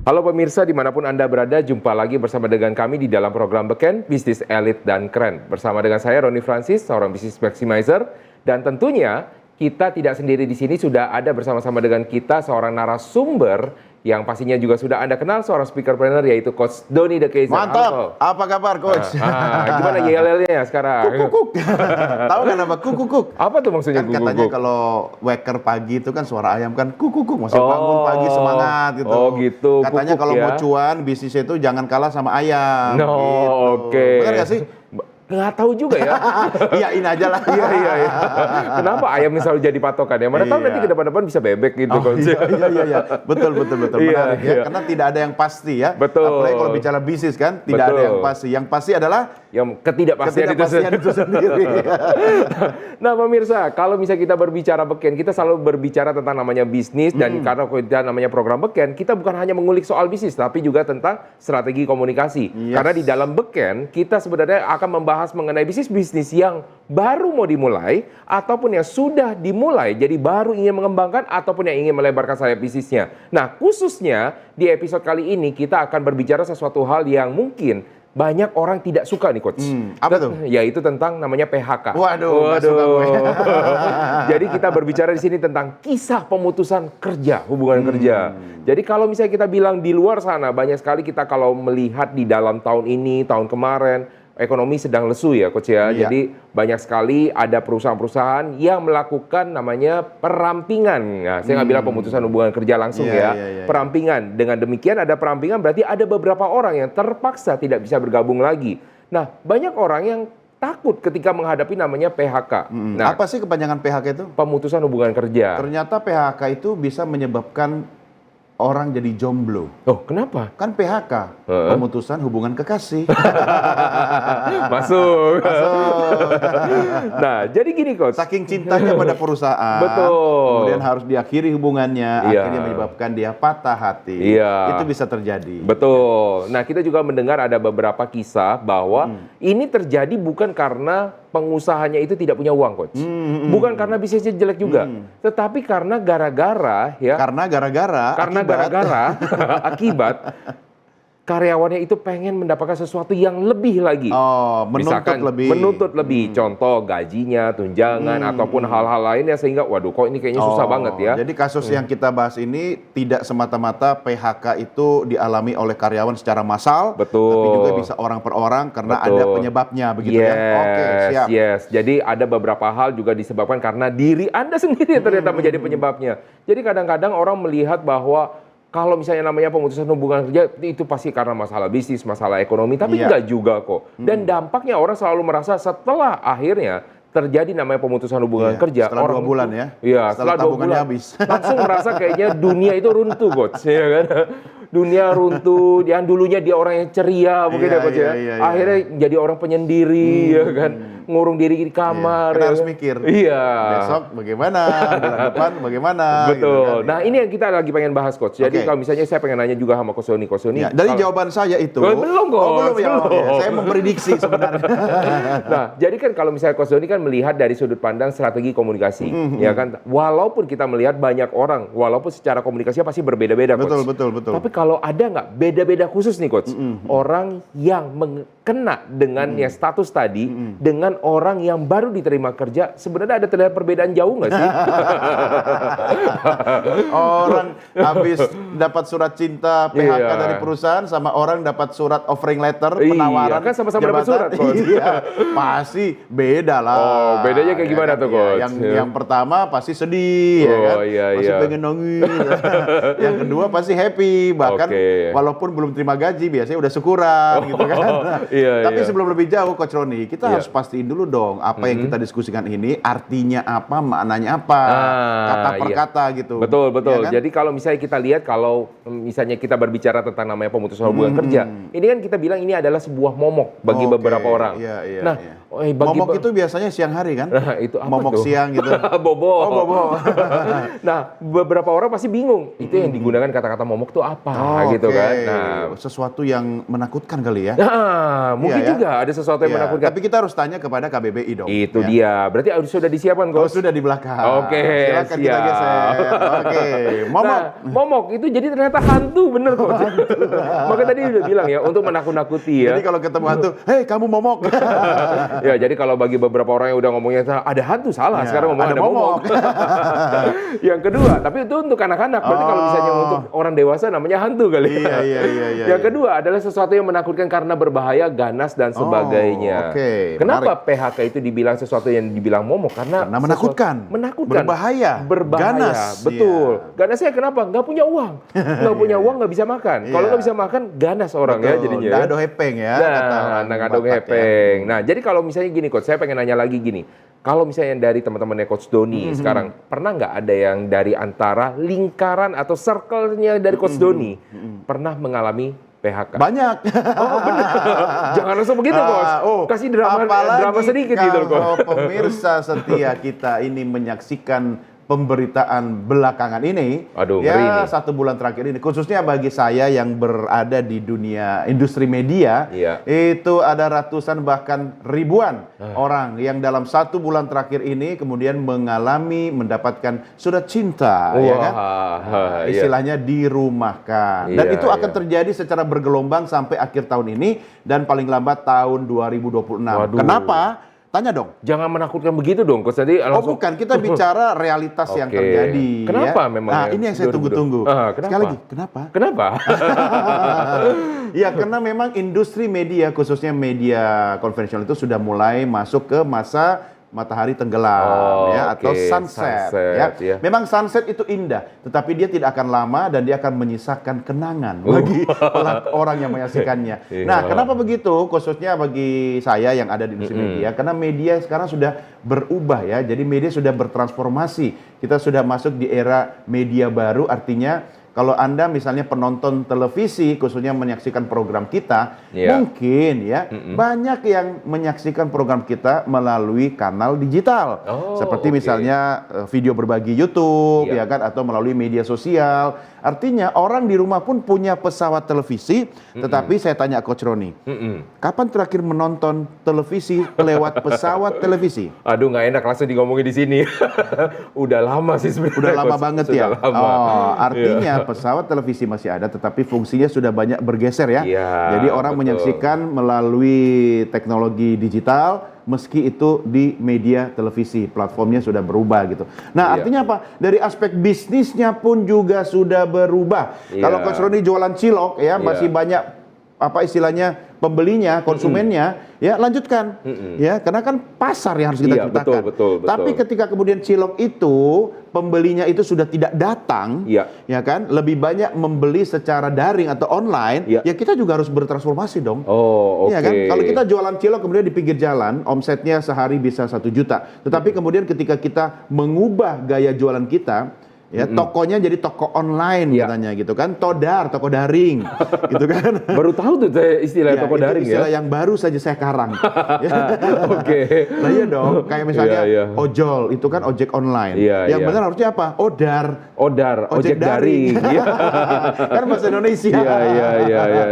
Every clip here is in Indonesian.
Halo pemirsa, dimanapun Anda berada, jumpa lagi bersama dengan kami di dalam program Beken, Bisnis Elit dan Keren. Bersama dengan saya, Roni Francis, seorang bisnis maximizer. Dan tentunya, kita tidak sendiri di sini, sudah ada bersama-sama dengan kita seorang narasumber yang pastinya juga sudah Anda kenal, seorang speakerpreneur, yaitu Coach Doni The Kaiser. Mantap, Halo. apa kabar Coach? Gimana YLL-nya sekarang? Kuk. Tahu kan apa kuk? Apa tuh maksudnya Kan kuk? katanya kalau waker pagi itu kan suara ayam kan kuk, maksudnya bangun pagi semangat gitu. Oh gitu. Katanya Kuk-kuk kalau ya. mau cuan bisnisnya itu jangan kalah sama ayam. No, gitu. oke. Benar nggak sih? Nggak tahu juga ya. Iyain aja lah. Iya. Kenapa ayam selalu jadi patokan ya? Mana tahu Iya. nanti ke depan-depan bisa bebek gitu. Iya. Betul. Iya, Menarik ya. iya. Karena tidak ada yang pasti ya. Betul. Apalagi kalau bicara bisnis kan, tidak ada yang pasti. Yang pasti adalah Yang ketidakpastian itu sendiri. Nah pemirsa, kalau misalnya kita berbicara Beken, kita selalu berbicara tentang namanya bisnis. Dan karena kita namanya program Beken, kita bukan hanya mengulik soal bisnis, tapi juga tentang strategi komunikasi. Yes. Karena di dalam Beken, kita sebenarnya akan membahas mengenai bisnis-bisnis yang baru mau dimulai, ataupun yang sudah dimulai, jadi baru ingin mengembangkan, ataupun yang ingin melebarkan sayap bisnisnya. Nah khususnya di episode kali ini, kita akan berbicara sesuatu hal yang mungkin banyak orang tidak suka nih Coach. Apa tuh? Yaitu tentang namanya PHK. Waduh. Nggak suka gue. Jadi kita berbicara di sini tentang kisah pemutusan kerja, hubungan kerja. Jadi kalau misalnya kita bilang di luar sana, banyak sekali kita kalau melihat di dalam tahun ini, tahun kemarin, ekonomi sedang lesu ya Coach ya. Iya. Jadi banyak sekali ada perusahaan-perusahaan yang melakukan namanya perampingan. Nah, saya nggak bilang pemutusan hubungan kerja langsung Iya. perampingan. Dengan demikian ada perampingan berarti ada beberapa orang yang terpaksa tidak bisa bergabung lagi. Nah, banyak orang yang takut ketika menghadapi namanya PHK. Nah, Apa sih kepanjangan PHK itu? pemutusan hubungan kerja. Ternyata PHK itu bisa menyebabkan orang jadi jomblo. Oh, kenapa? Kan PHK, pemutusan hubungan kekasih. Masuk. Nah, jadi gini Coach. Saking cintanya pada perusahaan, Betul. kemudian harus diakhiri hubungannya, Iya. akhirnya menyebabkan dia patah hati. Iya. Itu bisa terjadi. Betul. Nah, kita juga mendengar ada beberapa kisah bahwa ini terjadi bukan karena pengusahanya itu tidak punya uang, Coach. Bukan karena bisnisnya jelek juga, tetapi karena gara-gara ya. Karena gara-gara Akibat karyawannya itu pengen mendapatkan sesuatu yang lebih lagi. menuntut lebih. Menuntut lebih. Contoh gajinya, tunjangan, ataupun hal-hal lainnya sehingga waduh kok ini kayaknya susah banget ya. Jadi kasus yang kita bahas ini tidak semata-mata PHK itu dialami oleh karyawan secara massal, Betul. tapi juga bisa orang per orang karena Betul. ada penyebabnya begitu ya. Oke, siap. Yes. Jadi ada beberapa hal juga disebabkan karena diri Anda sendiri yang ternyata menjadi penyebabnya. Jadi kadang-kadang orang melihat bahwa kalau misalnya namanya pemutusan hubungan kerja itu pasti karena masalah bisnis, masalah ekonomi, tapi Iya. enggak juga kok. Dan dampaknya orang selalu merasa setelah akhirnya terjadi namanya pemutusan hubungan Iya, kerja. setelah orang 2 bulan itu- ya. Iya, Setelah setelah 2 tabungannya bulan. habis. Langsung merasa kayaknya dunia itu runtuh, Coach. Ya kan? Dunia runtuh, yang dulunya dia orang yang ceria mungkin Iya, ya Coach ya. iya. Akhirnya jadi orang penyendiri, ya kan? Ngurung diri di kamar. Kita ya harus kan? mikir. Iya. Besok bagaimana, bulan depan bagaimana. Betul. gitu kan. Nah, ini yang kita lagi pengen bahas, Coach. Jadi Oke. kalau misalnya saya pengen nanya juga sama Coach Doni. Ya, dari jawaban saya itu. Oh, belum, Coach. belum ya. Belum. Oke. Saya memprediksi sebenarnya. Nah, jadi kan kalau misalnya Coach Doni kan melihat dari sudut pandang strategi komunikasi, ya kan? Walaupun kita melihat banyak orang, walaupun secara komunikasinya pasti berbeda-beda, Coach. Betul. Tapi kalau ada nggak beda-beda khusus nih, Coach? Orang yang kena dengan yang status tadi, dengan orang yang baru diterima kerja, sebenarnya ada terlihat perbedaan jauh nggak sih? Orang habis dapat surat cinta PHK Iya. dari perusahaan sama orang dapat surat offering letter Iya, penawaran kan sama-sama dapat jabatan. surat, Coach. Iya, pasti beda lah. Oh, bedanya kayak gimana tuh, Iya, Coach? yang pertama pasti sedih ya kan. Iya, Pasti iya. pengen nangis. Yang kedua pasti happy, bahkan Oke. walaupun belum terima gaji biasanya udah syukuran gitu kan. Iya, Tapi iya. sebelum lebih jauh Coach Roni, kita Iya. harus pastiin dulu dong apa yang kita diskusikan ini artinya apa, maknanya apa, kata per iya. kata gitu. Betul. Iya kan? Jadi kalau misalnya kita lihat kalau misalnya kita berbicara tentang namanya pemutusan hubungan kerja, ini kan kita bilang ini adalah sebuah momok bagi Oke, beberapa orang. iya, Nah, iya. bagi Momok itu biasanya siang hari kan? Nah, itu apa Momok tuh? siang gitu. Bobo. Oh, bobo. Nah, beberapa orang pasti bingung. Itu yang digunakan kata-kata momok tuh apa gitu Oke. kan. Nah, Sesuatu yang menakutkan kali ya. Nah, mungkin Iya, ya? juga ada sesuatu yang Iya, menakutkan. Tapi kita harus tanya kepada KBBI dong. Itu ya. dia. Berarti sudah disiapkan, Oh, Coach? sudah di belakang. Oke, Silakan kita siap. geser. Oke, momok. Nah, momok itu jadi ternyata hantu, bener, Coach. Maka tadi udah bilang ya, untuk menakut-nakuti ya. Jadi kalau ketemu hantu, hei kamu momok. Ya, jadi kalau bagi beberapa orang yang udah ngomongnya ada hantu, salah. Ya, Sekarang ngomong ada momok. Yang kedua, tapi itu untuk anak-anak. Berarti kalau misalnya untuk orang dewasa namanya hantu kali. Iya. Yang kedua adalah sesuatu yang menakutkan karena berbahaya, ganas dan sebagainya. Oke, Kenapa PHK itu dibilang sesuatu yang dibilang momok? Karena menakutkan. Menakutkan. Berbahaya. Berbahaya. Ganas. Betul. Ganasnya kenapa? Nggak punya uang. Nggak punya uang, nggak bisa makan. Kalau Iya. nggak bisa makan, ganas orang ya jadinya. Nggak ya. ada hepeng ya. Nah, kata orang nggak ada Batak ya. hepeng. Nah, jadi kalau misalnya gini, Coach, saya pengen nanya lagi gini. Kalau misalnya dari teman-temannya Coach Doni sekarang, pernah nggak ada yang dari antara lingkaran atau circle-nya dari Coach Doni pernah mengalami PHK? Banyak. Oh, benar. Jangan langsung begitu, Coach. Kasih drama apalagi sedikit gitu, Coach. kalau pemirsa setia kita ini menyaksikan pemberitaan belakangan ini, Aduh, ngeri ya nih. 1 bulan terakhir ini, khususnya bagi saya yang berada di dunia industri media, Iya. itu ada ratusan bahkan ribuan orang yang dalam 1 bulan terakhir ini kemudian mendapatkan surat cinta, ya kan? Iya. Istilahnya dirumahkan. Dan Iya, itu akan iya. terjadi secara bergelombang sampai akhir tahun ini dan paling lambat tahun 2026. Waduh. Kenapa? Tanya dong. Jangan menakutkan begitu dong, Coach. Nanti Oh langsung. bukan, kita bicara realitas yang Oke. terjadi. Kenapa ya. memang Nah ya? ini yang saya 2020? tunggu-tunggu. Kenapa? Sekali lagi, kenapa? Kenapa? Ya karena memang industri media, khususnya media konvensional itu sudah mulai masuk ke masa matahari tenggelam ya atau oke. sunset, Sunset, ya. Memang sunset itu indah, tetapi dia tidak akan lama dan dia akan menyisakan kenangan bagi orang yang menyaksikannya. Iya. Nah, kenapa begitu? Khususnya bagi saya yang ada di industri media, karena media sekarang sudah berubah ya. Jadi media sudah bertransformasi. Kita sudah masuk di era media baru, artinya kalau Anda misalnya penonton televisi, khususnya menyaksikan program kita, Iya. mungkin ya banyak yang menyaksikan program kita melalui kanal digital, Oh, seperti oke. misalnya video berbagi YouTube, Iya. ya kan, atau melalui media sosial. Artinya orang di rumah pun punya pesawat televisi, tetapi saya tanya Coach Roni, kapan terakhir menonton televisi lewat pesawat televisi? Aduh, nggak enak langsung ngomongin di sini. Udah lama sih sebenarnya. Udah lama Coach. banget Sudah ya. lama. Oh, artinya Iya. pesawat televisi masih ada, tetapi fungsinya sudah banyak bergeser ya. Iya, Jadi orang betul. menyaksikan melalui teknologi digital, meski itu di media televisi, platformnya sudah berubah gitu. Nah, Iya. artinya apa? Dari aspek bisnisnya pun juga sudah berubah. Iya. Kalau Coach Roni jualan cilok ya, Iya. masih banyak apa istilahnya pembelinya, konsumennya, ya lanjutkan, ya karena kan pasar yang harus kita Iya, ciptakan. betul. Tapi ketika kemudian cilok itu pembelinya itu sudah tidak datang, Iya. ya kan, lebih banyak membeli secara daring atau online, Iya. ya kita juga harus bertransformasi dong. Oh, oke. Iya kan? Kalau kita jualan cilok kemudian di pinggir jalan, omsetnya sehari bisa 1 juta. Tetapi kemudian ketika kita mengubah gaya jualan kita, ya tokonya jadi toko online Iya. katanya gitu kan, todar, toko daring, gitu kan. Baru tahu tuh saya istilah Ya, toko itu daring istilah ya. yang baru saja saya karang. Ya. Oke. Nah iya dong, kayak misalnya Iya, iya. ojol, itu kan ojek online. Iya, Yang iya. benar harusnya apa? Odar. Odar, ojek daring. Iya. Kan bahasa Indonesia. Iya.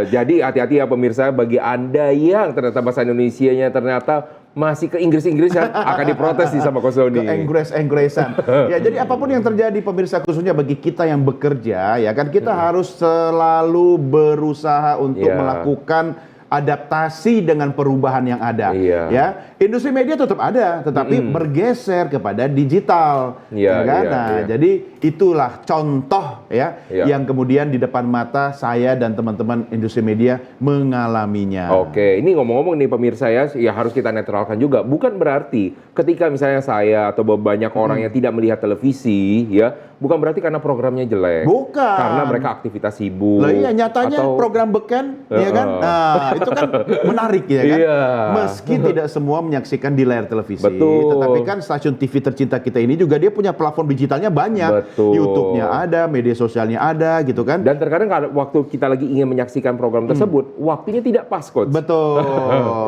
Jadi hati-hati ya pemirsa, bagi Anda yang ternyata bahasa Indonesianya ternyata masih ke Inggris-Inggrisan akan diprotes nih sama Coach Doni. Inggris-Inggrisan. Ya, jadi apapun yang terjadi pemirsa, khususnya bagi kita yang bekerja, ya kan kita harus selalu berusaha untuk Iya. melakukan adaptasi dengan perubahan yang ada. Iya. Ya, industri media tetap ada, tetapi bergeser kepada digital. Iya, ya kan? iya, Nah, iya. jadi itulah contoh ya Iya. yang kemudian di depan mata saya dan teman-teman industri media mengalaminya. Oke, ini ngomong-ngomong nih pemirsa ya harus kita netralkan juga. Bukan berarti ketika misalnya saya atau banyak orang yang tidak melihat televisi, ya, bukan berarti karena programnya jelek. Bukan. Karena mereka aktivitas sibuk. Lah iya, nyatanya atau- program beken, ya kan? Nah, itu kan menarik ya kan? Iya. Meski tidak semua menyaksikan di layar televisi, Betul. tetapi kan stasiun TV tercinta kita ini juga dia punya platform digitalnya banyak. Betul. YouTube-nya ada, media sosialnya ada gitu kan? Dan terkadang kalau waktu kita lagi ingin menyaksikan program tersebut, waktunya tidak pas, Coach. Betul.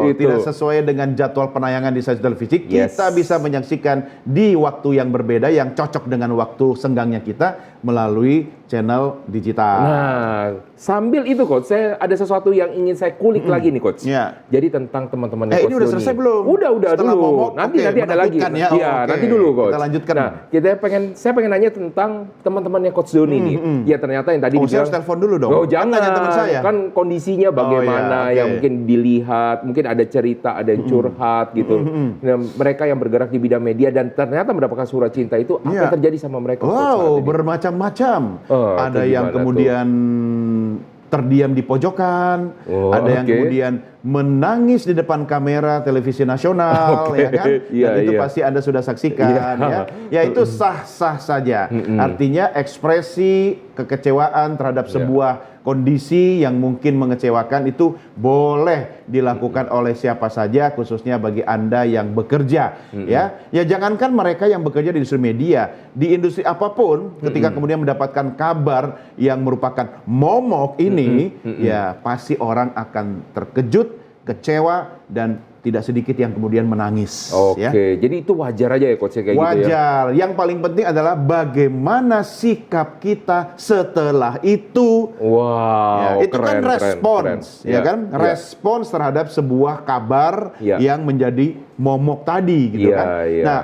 Itu. Tidak sesuai dengan jadwal penayangan di stasiun televisi, Yes. kita bisa menyaksikan di waktu yang berbeda yang cocok dengan waktu senggangnya kita melalui channel digital. Nah, sambil itu Coach, saya ada sesuatu yang ingin saya kulik lagi nih Coach. Iya. Jadi tentang teman-teman Ini Coach udah Doni. selesai belum? Udah Setelah dulu. momok, Nanti oke, ada lagi. menakutkan ya. Iya, Oke. nanti dulu Coach. Kita lanjutkan. Nah, saya pengen nanya tentang teman-temannya Coach Doni nih. Ya ternyata yang tadi saya harus telepon dulu dong. Oh, Kan jangan. tanya teman saya. Kan kondisinya bagaimana iya, yang oke. mungkin dilihat, mungkin ada cerita, ada yang curhat gitu. Nah, mereka yang bergerak di bidang media dan ternyata mendapatkan surat cinta itu apa Iya. yang terjadi sama mereka Coach, saat Wow, ini? bermacam-macam. Oh, Ada itu yang gimana kemudian terdiam di pojokan, Oh, ada yang oke. kemudian menangis di depan kamera televisi nasional, Oke, ya kan? iya, Dan itu iya. pasti Anda sudah saksikan, Iya. ya. Ya itu sah-sah saja. Artinya ekspresi kekecewaan terhadap sebuah kondisi yang mungkin mengecewakan itu boleh dilakukan oleh siapa saja, khususnya bagi Anda yang bekerja, ya. Ya jangankan mereka yang bekerja di industri media, di industri apapun, ketika kemudian mendapatkan kabar yang merupakan momok ini, ya pasti orang akan terkejut, kecewa, dan tidak sedikit yang kemudian menangis. Oke, Ya. jadi itu wajar aja ya Coach ya, kayak gitu ya? Wajar. Yang paling penting adalah bagaimana sikap kita setelah itu. Wow, Ya, itu kan respons, ya kan? Ya. Respons terhadap sebuah kabar Ya. yang menjadi momok tadi, gitu Iya, kan? iya. Nah,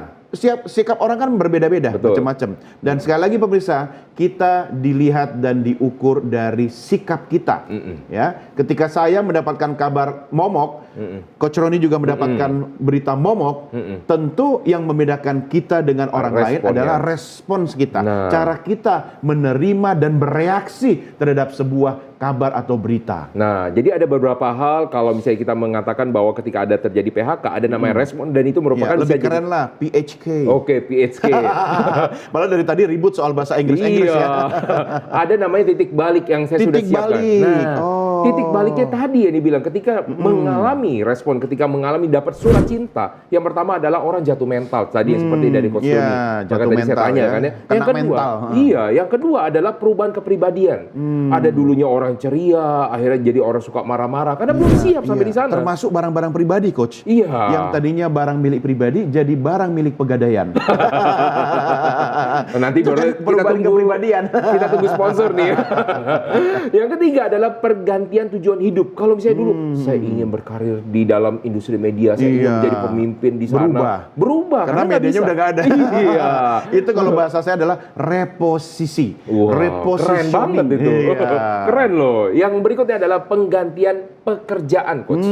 sikap orang kan berbeda-beda, Betul. macam-macam. Dan sekali lagi pemirsa, kita dilihat dan diukur dari sikap kita. Ya, ketika saya mendapatkan kabar momok, Coach Roni juga mendapatkan berita momok, tentu yang membedakan kita dengan orang lain Responnya. adalah respons kita, Nah. cara kita menerima dan bereaksi terhadap sebuah kabar atau berita. Nah, jadi ada beberapa hal kalau misalnya kita mengatakan bahwa ketika ada terjadi PHK, ada namanya respon dan itu merupakan Ya, bisa lebih keren lah, PHK. Oke, PHK. Malah dari tadi ribut soal bahasa Inggris Iya. ya. Ada namanya titik balik yang saya sudah Titik siapkan. balik. Nah, Oh. titik baliknya tadi yang dibilang ketika ketika mengalami dapat surat cinta, yang pertama adalah orang jatuh mental tadi yang seperti dari Coach Iya, Doni. Maka jatuh tadi saya mental tanya ya. kan ya. Kena Yang kedua, mental. iya, yang kedua adalah perubahan kepribadian. Ada dulunya orang ceria, akhirnya jadi orang suka marah-marah karena belum siap sampai Iya, di sana. termasuk barang-barang pribadi, Coach. Iya. Yang tadinya barang milik pribadi jadi barang milik pegadaian. Nanti Itu baru kan perubahan kepribadian. kita tunggu sponsor nih. Yang ketiga adalah pergantian tujuan hidup. Kalau misalnya dulu saya ingin berkarir di dalam industri media, saya ingin Iya. menjadi pemimpin di sana. Berubah. Karena nggak medianya bisa. udah gak ada. Iya. Itu kalau bahasa saya adalah reposisi. Wow, keren Repositioning. banget itu. Iya. Keren loh. Yang berikutnya adalah penggantian pekerjaan, Coach.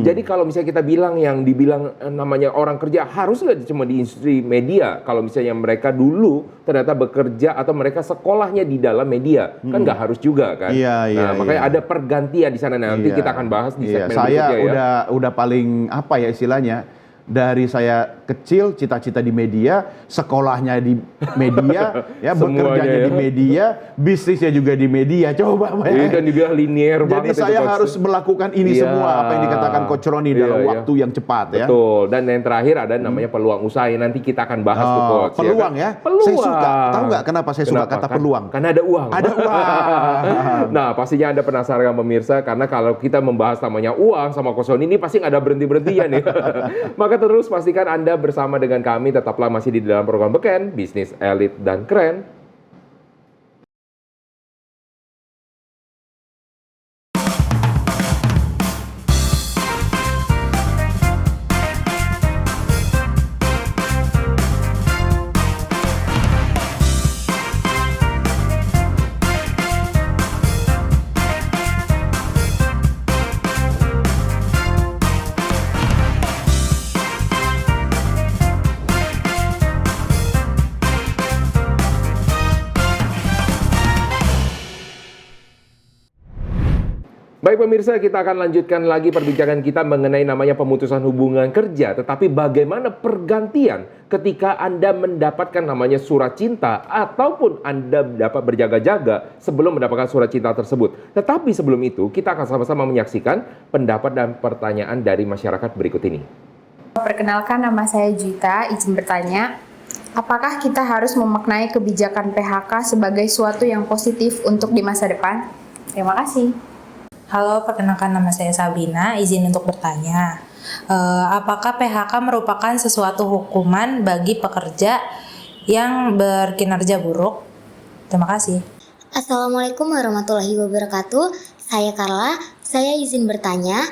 Jadi kalau misalnya kita bilang yang dibilang namanya orang kerja harus nggak cuma di industri media. Kalau misalnya mereka dulu ternyata bekerja atau mereka sekolahnya di dalam media, kan nggak harus juga kan. Iya, iya, Nah, makanya iya. ada pergantian di sana. Nanti Iya. kita akan bahas di Iya, segmen saya berikutnya ya. udah paling apa ya istilahnya, dari saya kecil cita-cita di media, sekolahnya di media, ya Semuanya bekerjanya ya. di media, bisnisnya juga di media. Coba Ini kan dibilang linear Jadi banget itu, saya Coach. harus melakukan ini Iya. semua apa yang dikatakan Coach Roni dalam Iya, iya. waktu yang cepat ya. Betul. Dan yang terakhir ada namanya peluang usaha yang nanti kita akan bahas tuh, Oh, Coach. peluang ya. Peluang. Saya suka. Tahu nggak kenapa saya suka Kenapa? kata peluang? Karena ada uang. Ada uang. Nah, pastinya Anda penasaran pemirsa, karena kalau kita membahas namanya uang sama Coach Roni ini pasti nggak ada berhenti-berhentinya nih. Maka terus pastikan Anda bersama dengan kami, tetaplah masih di dalam program Beken, Bisnis Elit dan Keren. Baik pemirsa, kita akan lanjutkan lagi perbincangan kita mengenai namanya pemutusan hubungan kerja. Tetapi bagaimana pergantian ketika Anda mendapatkan namanya surat cinta ataupun Anda dapat berjaga-jaga sebelum mendapatkan surat cinta tersebut. Tetapi sebelum itu, kita akan sama-sama menyaksikan pendapat dan pertanyaan dari masyarakat berikut ini. Perkenalkan, nama saya Juita, izin bertanya. Apakah kita harus memaknai kebijakan PHK sebagai suatu yang positif untuk di masa depan? Terima kasih. Halo, perkenalkan nama saya Sabrina, izin untuk bertanya. Apakah PHK merupakan sesuatu hukuman bagi pekerja yang berkinerja buruk? Terima kasih. Assalamualaikum warahmatullahi wabarakatuh. Saya Carla. Saya izin bertanya,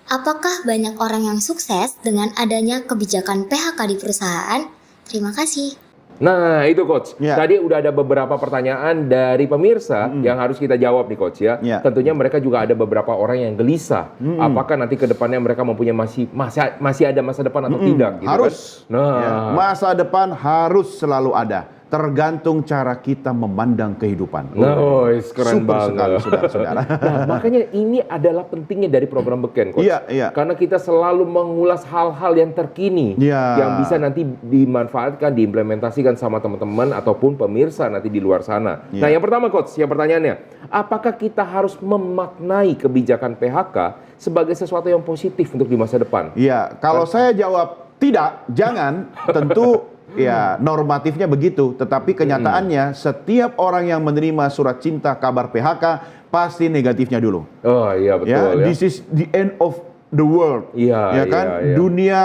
apakah banyak orang yang sukses dengan adanya kebijakan PHK di perusahaan? Terima kasih. Nah, itu Coach. Ya. Tadi udah ada beberapa pertanyaan dari pemirsa yang harus kita jawab nih Coach ya. Ya. Tentunya mereka juga ada beberapa orang yang gelisah. Apakah nanti ke depannya mereka mempunyai masih ada masa depan atau tidak gitu Harus. kan? Nah, Ya, masa depan harus selalu ada. Tergantung cara kita memandang kehidupan. nice, keren Super banget. sekali, saudara-saudara. Nah, makanya ini adalah pentingnya dari program Beken, Coach. Iya, iya. Karena kita selalu mengulas hal-hal yang terkini, Iya. yang bisa nanti dimanfaatkan, diimplementasikan sama teman-teman ataupun pemirsa nanti di luar sana. Iya. Nah, yang pertama, Coach, yang pertanyaannya, apakah kita harus memaknai kebijakan PHK sebagai sesuatu yang positif untuk di masa depan? Iya, kalau saya jawab tidak, jangan, tentu ya normatifnya begitu, tetapi kenyataannya setiap orang yang menerima surat cinta kabar PHK pasti negatifnya dulu. Oh, iya betul ya. This is the end of the world. Iya, Ya kan? iya, iya. Dunia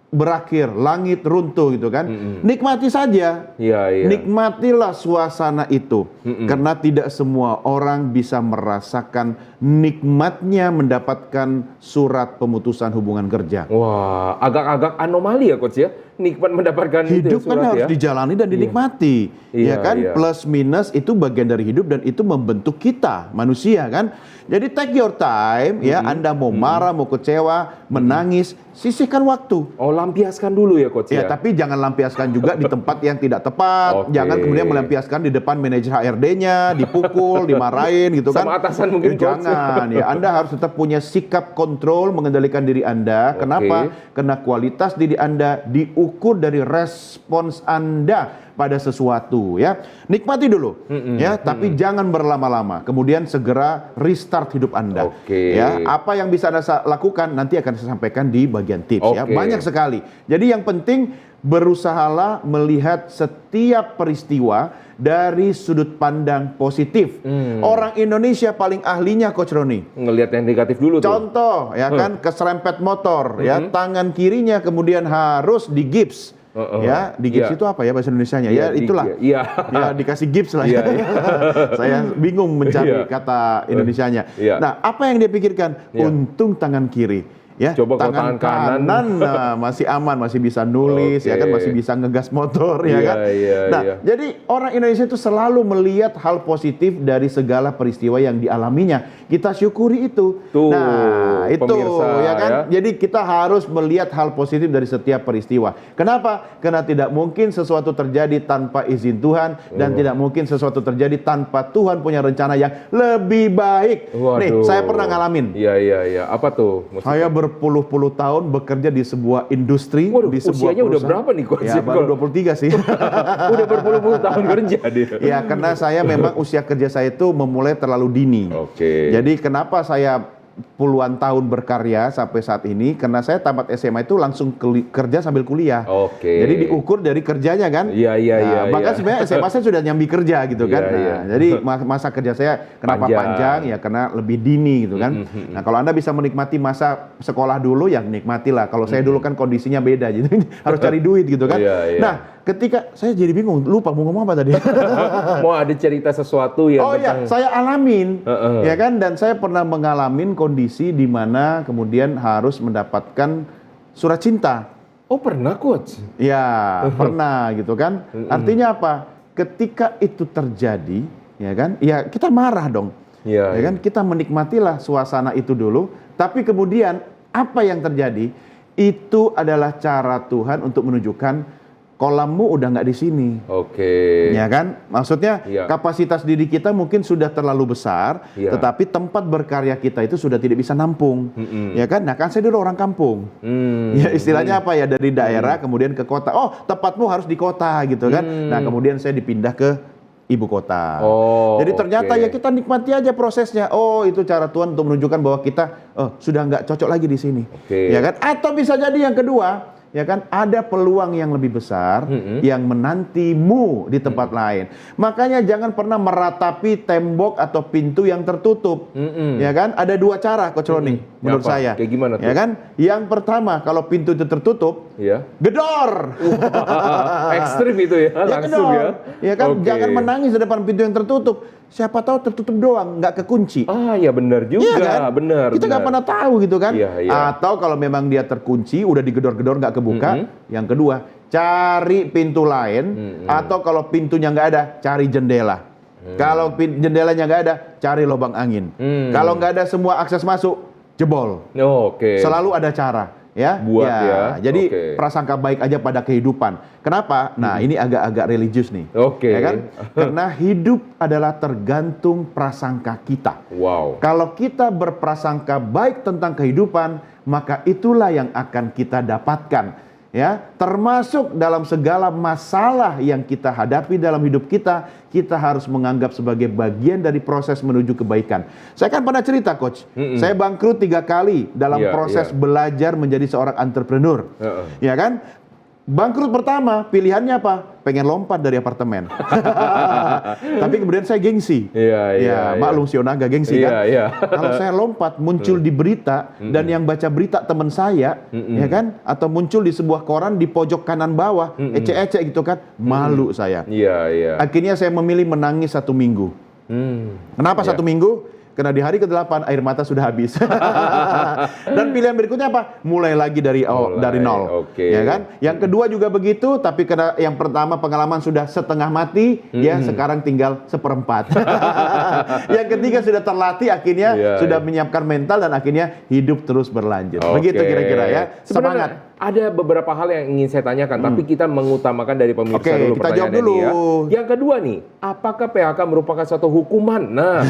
berakhir, langit runtuh gitu kan. Nikmati saja. Iya, iya. Nikmatilah suasana itu. Karena tidak semua orang bisa merasakan nikmatnya mendapatkan surat pemutusan hubungan kerja. Wah, agak-agak anomali ya Coach ya. Nikmat mendapatkan itu Hidup kan surat harus ya. dijalani dan dinikmati. Iya, Ya kan? iya. Plus minus itu bagian dari hidup dan itu membentuk kita, manusia kan. Jadi take your time ya, Anda mau marah, mau kecewa, menangis, sisihkan waktu. Oh, lampiaskan dulu ya Coach Ya, ya. tapi jangan lampiaskan juga di tempat yang tidak tepat. Oke. Jangan kemudian melampiaskan di depan manajer HRD-nya, dipukul, dimarahin gitu kan. Sama atasan mungkin, Coach. Jangan ya. Anda harus tetap punya sikap kontrol mengendalikan diri Anda. Oke. Kenapa? Karena kualitas diri Anda diukur dari respons Anda pada sesuatu ya. Nikmati dulu ya, tapi jangan berlama-lama. Kemudian segera restart hidup Anda. Oke. Ya, apa yang bisa Anda lakukan nanti akan saya sampaikan di bagian tips ya. Oke. Banyak sekali. Jadi yang penting berusahalah melihat setiap peristiwa dari sudut pandang positif. Orang Indonesia paling ahlinya Coach Roni. Ngelihat yang negatif dulu tuh. Contoh ya kan, keserempet motor ya, tangan kirinya kemudian harus digips. Ya, digips Iya. itu apa ya bahasa Indonesianya? Iya, Ya itulah. Iya. Ya dikasih gips lah Iya, ya. iya. Saya bingung mencari Iya. kata Indonesianya. Iya. Nah, apa yang dia pikirkan? Iya. Untung tangan kiri. Ya, Coba kalau tangan kanan. nah, masih aman, masih bisa nulis, ya kan, Oke. masih bisa ngegas motor, ya Iya, kan. iya, Nah, iya. jadi orang Indonesia itu selalu melihat hal positif dari segala peristiwa yang dialaminya. Kita syukuri itu. Tuh, Nah, itu pemirsa, ya kan. ya. Jadi kita harus melihat hal positif dari setiap peristiwa. Kenapa? Karena tidak mungkin sesuatu terjadi tanpa izin Tuhan dan tidak mungkin sesuatu terjadi tanpa Tuhan punya rencana yang lebih baik. Nih, Waduh. saya pernah ngalamin. Iya, iya, iya. Apa tuh? Maksudnya? Saya berpuluh-puluh tahun bekerja di sebuah industri, Waduh, di sebuah usianya udah perusahaan. berapa nih, Coach? Ya, baru 23 sih. Udah berpuluh-puluh tahun kerja dia. Ya, karena saya memang usia kerja saya itu memulai terlalu dini. Oke. Jadi kenapa saya puluhan tahun berkarya sampai saat ini? Karena saya tamat SMA itu langsung kerja sambil kuliah. Oke. Jadi diukur dari kerjanya kan? Iya, iya, iya, Bahkan iya. sebenarnya SMA saya sudah nyambi kerja gitu kan. Iya, Nah, iya. jadi masa kerja saya kenapa Panjang. panjang? Ya karena lebih dini gitu kan. Nah, kalau Anda bisa menikmati masa sekolah dulu, ya nikmatilah. Kalau saya dulu kan kondisinya beda, jadi harus cari duit gitu kan. Iya, iya. Nah, ketika saya jadi bingung, lupa mau ngomong apa tadi. Mau ada cerita sesuatu yang Oh iya, tentang saya alamin, Heeh. ya kan, dan saya pernah mengalamin kondisi di mana kemudian harus mendapatkan surat cinta. Oh, pernah Coach? Ya, pernah gitu kan. Artinya apa? Ketika itu terjadi, ya kan, ya kita marah dong. Iya, Ya kan, kita menikmatilah suasana itu dulu, tapi kemudian apa yang terjadi? Itu adalah cara Tuhan untuk menunjukkan kolammu udah nggak di sini. Oke. Ya kan? Maksudnya Iya. kapasitas diri kita mungkin sudah terlalu besar, Iya. tetapi tempat berkarya kita itu sudah tidak bisa nampung. Ya kan? Nah, kan saya dulu orang kampung. Ya istilahnya apa ya, dari daerah kemudian ke kota. Oh, tempatmu harus di kota gitu kan. Nah, kemudian saya dipindah ke ibu kota. Oh, Jadi ternyata oke. ya kita nikmati aja prosesnya. Oh, itu cara Tuhan untuk menunjukkan bahwa kita sudah nggak cocok lagi di sini. Oke. Ya kan? Atau bisa jadi yang kedua, ya kan, ada peluang yang lebih besar yang menantimu di tempat lain. Makanya jangan pernah meratapi tembok atau pintu yang tertutup. Ya kan? Ada dua cara, Coach Roni, menurut Apa? saya. Kayak gimana tuh? Ya kan? Yang pertama, kalau pintu itu tertutup, Ya. gedor. Ekstrim itu ya, langsung gedor. ya. Ya kan, Oke. jangan menangis di depan pintu yang tertutup. Siapa tahu tertutup doang, nggak kekunci. Ah, ya benar juga, Iya kan? benar. Kita nggak pernah tahu gitu kan. Iya, iya. Atau kalau memang dia terkunci, udah digedor-gedor nggak kebuka. Yang kedua, cari pintu lain. Atau kalau pintunya nggak ada, cari jendela. Kalau jendelanya nggak ada, cari lubang angin. Kalau nggak ada semua akses masuk, jebol. Oke. Selalu ada cara. Ya, Buat ya. Jadi Oke. prasangka baik aja pada kehidupan. Kenapa? Nah, ini agak-agak religius nih. Oke. Ya kan? Karena hidup adalah tergantung prasangka kita. Wow. Kalau kita berprasangka baik tentang kehidupan, maka itulah yang akan kita dapatkan. Ya, termasuk dalam segala masalah yang kita hadapi dalam hidup kita, kita harus menganggap sebagai bagian dari proses menuju kebaikan. Saya kan pernah cerita, Coach. Saya bangkrut 3 kali dalam Iya, proses iya. belajar menjadi seorang entrepreneur. Ya kan? Bangkrut pertama, pilihannya apa? Pengen lompat dari apartemen. Tapi kemudian saya gengsi. Iya, iya. Maklum Sionaga gengsi Iya, kan. iya. Kalau saya lompat muncul di berita dan yang baca berita teman saya, ya kan? Atau muncul di sebuah koran di pojok kanan bawah, ecek-ecek gitu kan, malu saya. Iya, iya. Akhirnya saya memilih menangis 1 minggu. Kenapa 1 minggu? Karena di hari ke-8 air mata sudah habis. Dan pilihan berikutnya apa? Mulai lagi dari nol. Oke. Ya kan? Yang kedua juga begitu, tapi karena yang pertama pengalaman sudah setengah mati, ya sekarang tinggal 1/4. Yang ketiga sudah terlatih, akhirnya Iya, sudah iya. menyiapkan mental dan akhirnya hidup terus berlanjut. Oke. Begitu kira-kira ya. Sebenarnya Semangat. ada beberapa hal yang ingin saya tanyakan, tapi kita mengutamakan dari pemirsa Oke, dulu kita jawab pertanyaannya dulu. nih ya. Yang kedua nih, apakah PHK merupakan suatu hukuman? Nah,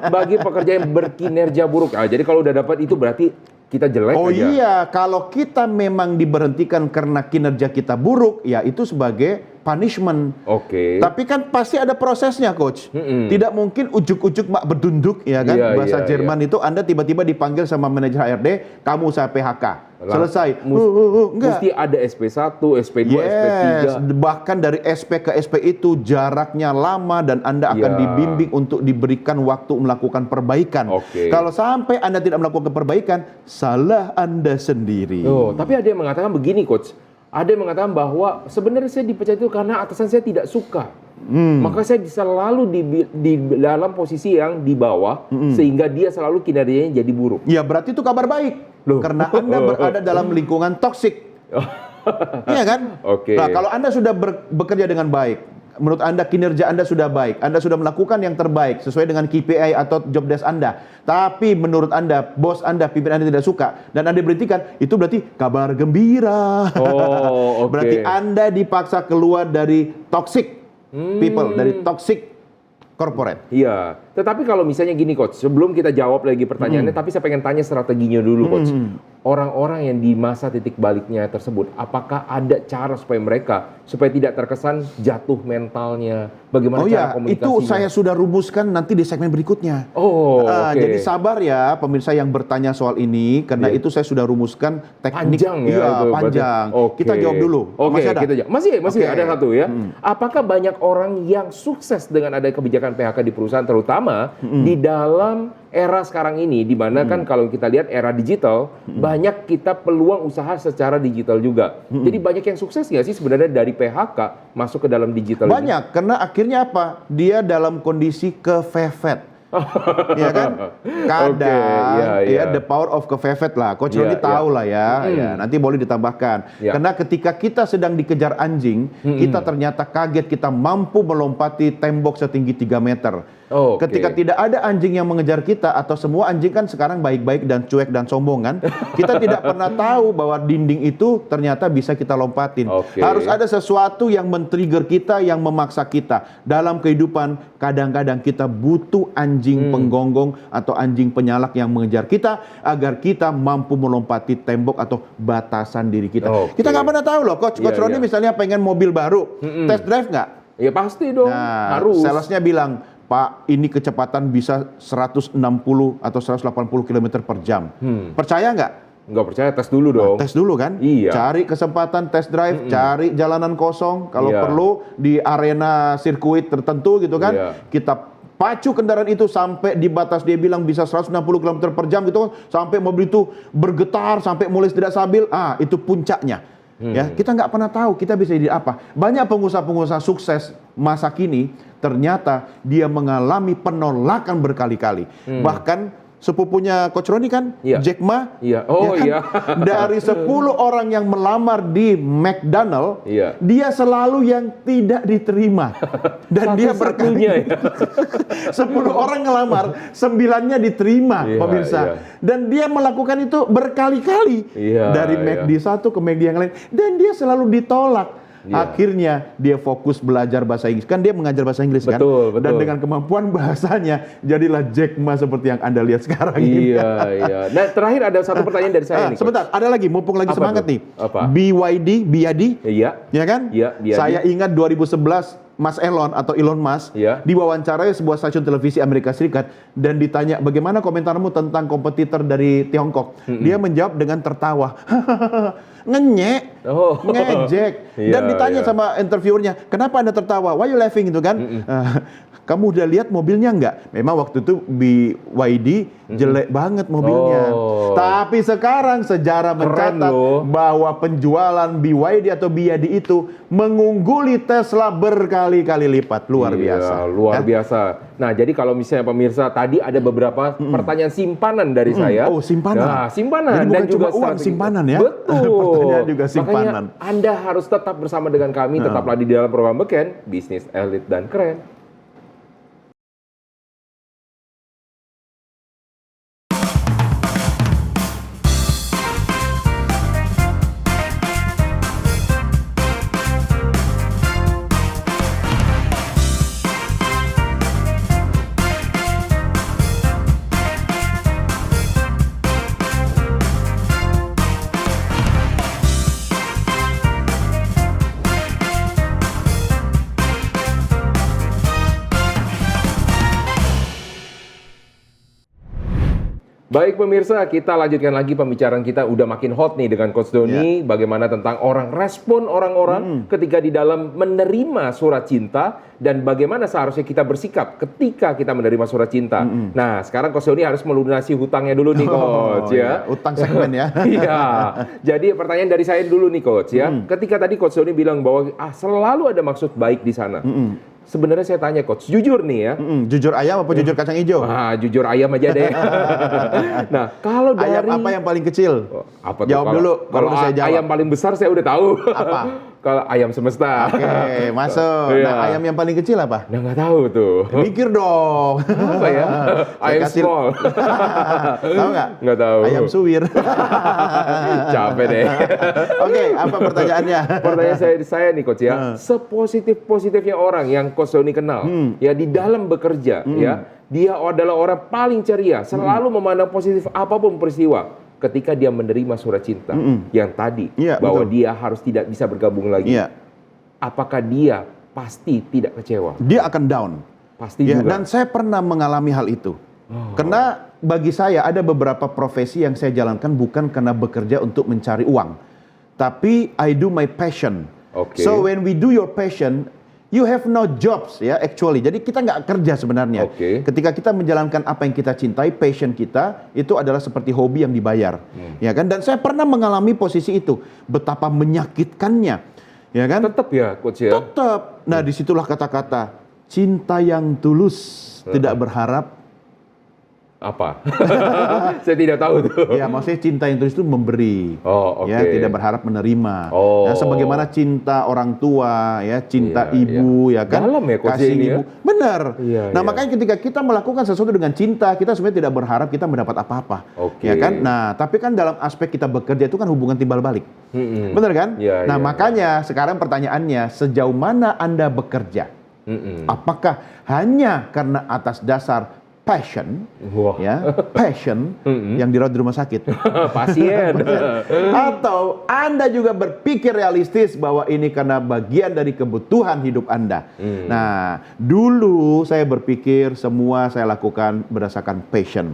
bagi pekerja yang berkinerja buruk. Ah, jadi kalau udah dapat itu berarti kita jelek Oh aja. iya, kalau kita memang diberhentikan karena kinerja kita buruk, ya itu sebagai punishment. Oke. Tapi kan pasti ada prosesnya, Coach. Tidak mungkin ujuk-ujuk mak berdunduk, ya kan? Iya, Bahasa iya, Jerman itu Anda tiba-tiba dipanggil sama manajer HRD, kamu saya PHK. Selesai. Enggak. Mesti ada SP1, SP2, Yes, SP3. bahkan dari SP ke SP itu jaraknya lama dan Anda akan Ya. dibimbing untuk diberikan waktu melakukan perbaikan. Oke. Kalau sampai Anda tidak melakukan perbaikan, salah Anda sendiri. Oh, tapi ada yang mengatakan begini, Coach. Ada yang mengatakan bahwa sebenarnya saya dipecat itu karena atasan saya tidak suka. Maka saya selalu di dalam posisi yang di bawah, sehingga dia selalu kinerjanya jadi buruk. Ya berarti itu kabar baik. Loh. Karena Anda berada dalam lingkungan toksik. Iya kan? Oke. Nah, kalau Anda sudah bekerja dengan baik, menurut Anda kinerja Anda sudah baik, Anda sudah melakukan yang terbaik sesuai dengan KPI atau job desk Anda, tapi menurut Anda, bos Anda, pimpinan Anda tidak suka, dan Anda diberhentikan, itu berarti kabar gembira. Oh, oke. Berarti Anda dipaksa keluar dari toxic people, dari toxic corporate. Iya, tetapi kalau misalnya gini, Coach, sebelum kita jawab lagi pertanyaannya, tapi saya pengen tanya strateginya dulu, Coach. Orang-orang yang di masa titik baliknya tersebut, apakah ada cara supaya tidak terkesan jatuh mentalnya? Bagaimana Oh cara ya, komunikasinya? itu saya sudah rumuskan nanti di segmen berikutnya. Oh, oke. Jadi sabar ya pemirsa yang bertanya soal ini, karena Iya. itu saya sudah rumuskan teknik. Panjang ya Iya, itu berarti. panjang. Oke. Kita jawab dulu. Oke, Masih ada? kita jawab. Masih Oke. ada satu ya. Apakah banyak orang yang sukses dengan ada kebijakan PHK di perusahaan, terutama di dalam era sekarang ini, di mana kan kalau kita lihat era digital, banyak kita peluang usaha secara digital juga. Jadi banyak yang sukses nggak sih sebenarnya dari PHK masuk ke dalam digital ini? Banyak, karena akhirnya apa? Dia dalam kondisi kefefet. Ya kan? Kadang iya, iya. ya the power of kefefet lah. Coach Iya, Roni tahu lah ya. Ya, nanti boleh ditambahkan. Iya. Karena ketika kita sedang dikejar anjing, kita ternyata kaget kita mampu melompati tembok setinggi 3 meter. Oh, oke. Ketika tidak ada anjing yang mengejar kita, atau semua anjing kan sekarang baik-baik dan cuek dan sombong kan, kita tidak pernah tahu bahwa dinding itu ternyata bisa kita lompatin. Oke. Harus ada sesuatu yang men-trigger kita, yang memaksa kita. Dalam kehidupan, kadang-kadang kita butuh anjing penggonggong atau anjing penyalak yang mengejar kita, agar kita mampu melompati tembok atau batasan diri kita. Oke. Kita nggak pernah tahu loh, Coach Iya, Roni iya. misalnya pengen mobil baru, test drive nggak? Ya pasti dong, Nah, harus. salesnya bilang, Pak, ini kecepatan bisa 160 atau 180 km per jam. Percaya nggak? Nggak percaya, tes dulu dong. Tes dulu kan? Iya. Cari kesempatan test drive, cari jalanan kosong. Kalau Iya. perlu di arena sirkuit tertentu gitu kan. Iya. Kita pacu kendaraan itu sampai di batas dia bilang bisa 160 km per jam gitu kan. Sampai mobil itu bergetar, sampai mulai tidak stabil. Ah, itu puncaknya. Ya, kita nggak pernah tahu kita bisa jadi apa. Banyak pengusaha-pengusaha sukses masa kini ternyata dia mengalami penolakan berkali-kali. Bahkan sepupunya Coach Roni kan, Iya. Jack Ma. Iya. Oh, ya kan? iya. Dari 10 orang yang melamar di McDonald, Iya. dia selalu yang tidak diterima. Dan dia Satu-satunya ya. 10 orang ngelamar, 9-nya diterima, Iya, pemirsa. iya. Dan dia melakukan itu berkali-kali. Iya, Dari iya. McD satu ke McD yang lain. Dan dia selalu ditolak. Iya. Akhirnya dia fokus belajar bahasa Inggris. Kan dia mengajar bahasa Inggris kan? Betul, betul. Dan dengan kemampuan bahasanya, jadilah Jack Ma seperti yang Anda lihat sekarang ini. Iya, iya. Nah, terakhir ada satu pertanyaan dari saya nih, Coach. Sebentar, ada lagi, mumpung lagi Apa semangat tuh? nih. Apa? BYD, Iya. ya kan? Iya, BYD. Saya ingat 2011 Mas Elon Musk Iya. diwawancarai sebuah stasiun televisi Amerika Serikat dan ditanya bagaimana komentarmu tentang kompetitor dari Tiongkok. Dia menjawab dengan tertawa. Ngenyek, Oh. ngejek. Dan Iya, ditanya iya. sama interviewernya, kenapa Anda tertawa? Why you laughing gitu kan? Kamu udah lihat mobilnya nggak? Memang waktu itu BYD jelek banget mobilnya. Oh. Tapi sekarang sejarah Keren mencatat loh. bahwa penjualan BYD atau BYD itu mengungguli Tesla berkali-kali lipat. Luar Iya, biasa. luar Ya. biasa. Nah, jadi kalau misalnya pemirsa tadi ada beberapa pertanyaan simpanan dari saya. Oh, simpanan. Nah, simpanan Jadi bukan dan juga cuma uang, strategi. simpanan ya. Betul. Pertanyaan juga simpanan. Makanya Anda harus tetap bersama dengan kami, tetaplah di dalam program Beken, Bisnis Elit dan Keren. Baik pemirsa, kita lanjutkan lagi pembicaraan kita. Udah makin hot nih dengan Coach Doni. Bagaimana tentang respon orang-orang ketika di dalam menerima surat cinta. Dan bagaimana seharusnya kita bersikap ketika kita menerima surat cinta. Nah, sekarang Coach Doni harus melunasi hutangnya dulu nih Coach ya. Utang segmen ya. Iya. Jadi pertanyaan dari saya dulu nih Coach ya. Ketika tadi Coach Doni bilang bahwa selalu ada maksud baik di sana. Sebenarnya saya tanya Coach, jujur nih ya. Jujur ayam apa jujur kacang hijau? Ah, jujur ayam aja deh. Nah, kalau dari Ayam apa yang paling kecil? apa tuh? Jawab dulu, Kalau baru saya jawab. ayam paling besar saya udah tahu. Apa? Kalau ayam semesta. Oke, masuk. Iya. Nah, ayam yang paling kecil apa? Nah, nggak tahu tuh. Mikir dong. Apa ya? Saya Ayam kasih- small. Tahu nggak? Nggak tahu. Ayam suwir. Capek deh. Oke, apa pertanyaannya? Pertanyaan saya nih Coach ya, sepositif-positifnya orang yang Coach Doni kenal, ya di dalam bekerja, ya dia adalah orang paling ceria, selalu memandang positif apapun peristiwa. Ketika dia menerima surat cinta yang tadi, Iya, bahwa betul. dia harus tidak bisa bergabung lagi, Iya, apakah dia pasti tidak kecewa? dia akan down. Pasti Ya, juga. dan saya pernah mengalami hal itu. Karena bagi saya ada beberapa profesi yang saya jalankan bukan karena bekerja untuk mencari uang, tapi I do my passion. Oke. So when we do your passion, you have no jobs ya actually. Jadi kita nggak kerja sebenarnya. Oke. Ketika kita menjalankan apa yang kita cintai, passion kita itu adalah seperti hobi yang dibayar, ya kan? Dan saya pernah mengalami posisi itu, betapa menyakitkannya, ya kan? Tetap ya Coach ya. Tetap. Nah, disitulah kata-kata cinta yang tulus tidak berharap. Apa? Saya tidak tahu tuh. Ya, maksudnya cinta yang tulus itu memberi. Oh, oke. Ya, tidak berharap menerima. Oh. Ya, sebagaimana cinta orang tua, ya, cinta Iya, ibu, ya kan? Dalam ya, Coach, Kasih ini ya. ibu. Benar. Iya, Nah, iya. makanya ketika kita melakukan sesuatu dengan cinta, kita sebenarnya tidak berharap kita mendapat apa-apa. Oke. Ya kan? Nah, tapi kan dalam aspek kita bekerja itu kan hubungan timbal balik. Benar kan? Iya, nah, iya, makanya sekarang pertanyaannya, sejauh mana Anda bekerja? Mm-mm. Apakah hanya karena atas dasar passion, Wah. ya, passion yang dirawat di rumah sakit, Pasien. atau Anda juga berpikir realistis bahwa ini karena bagian dari kebutuhan hidup Anda? Nah, dulu saya berpikir semua saya lakukan berdasarkan passion,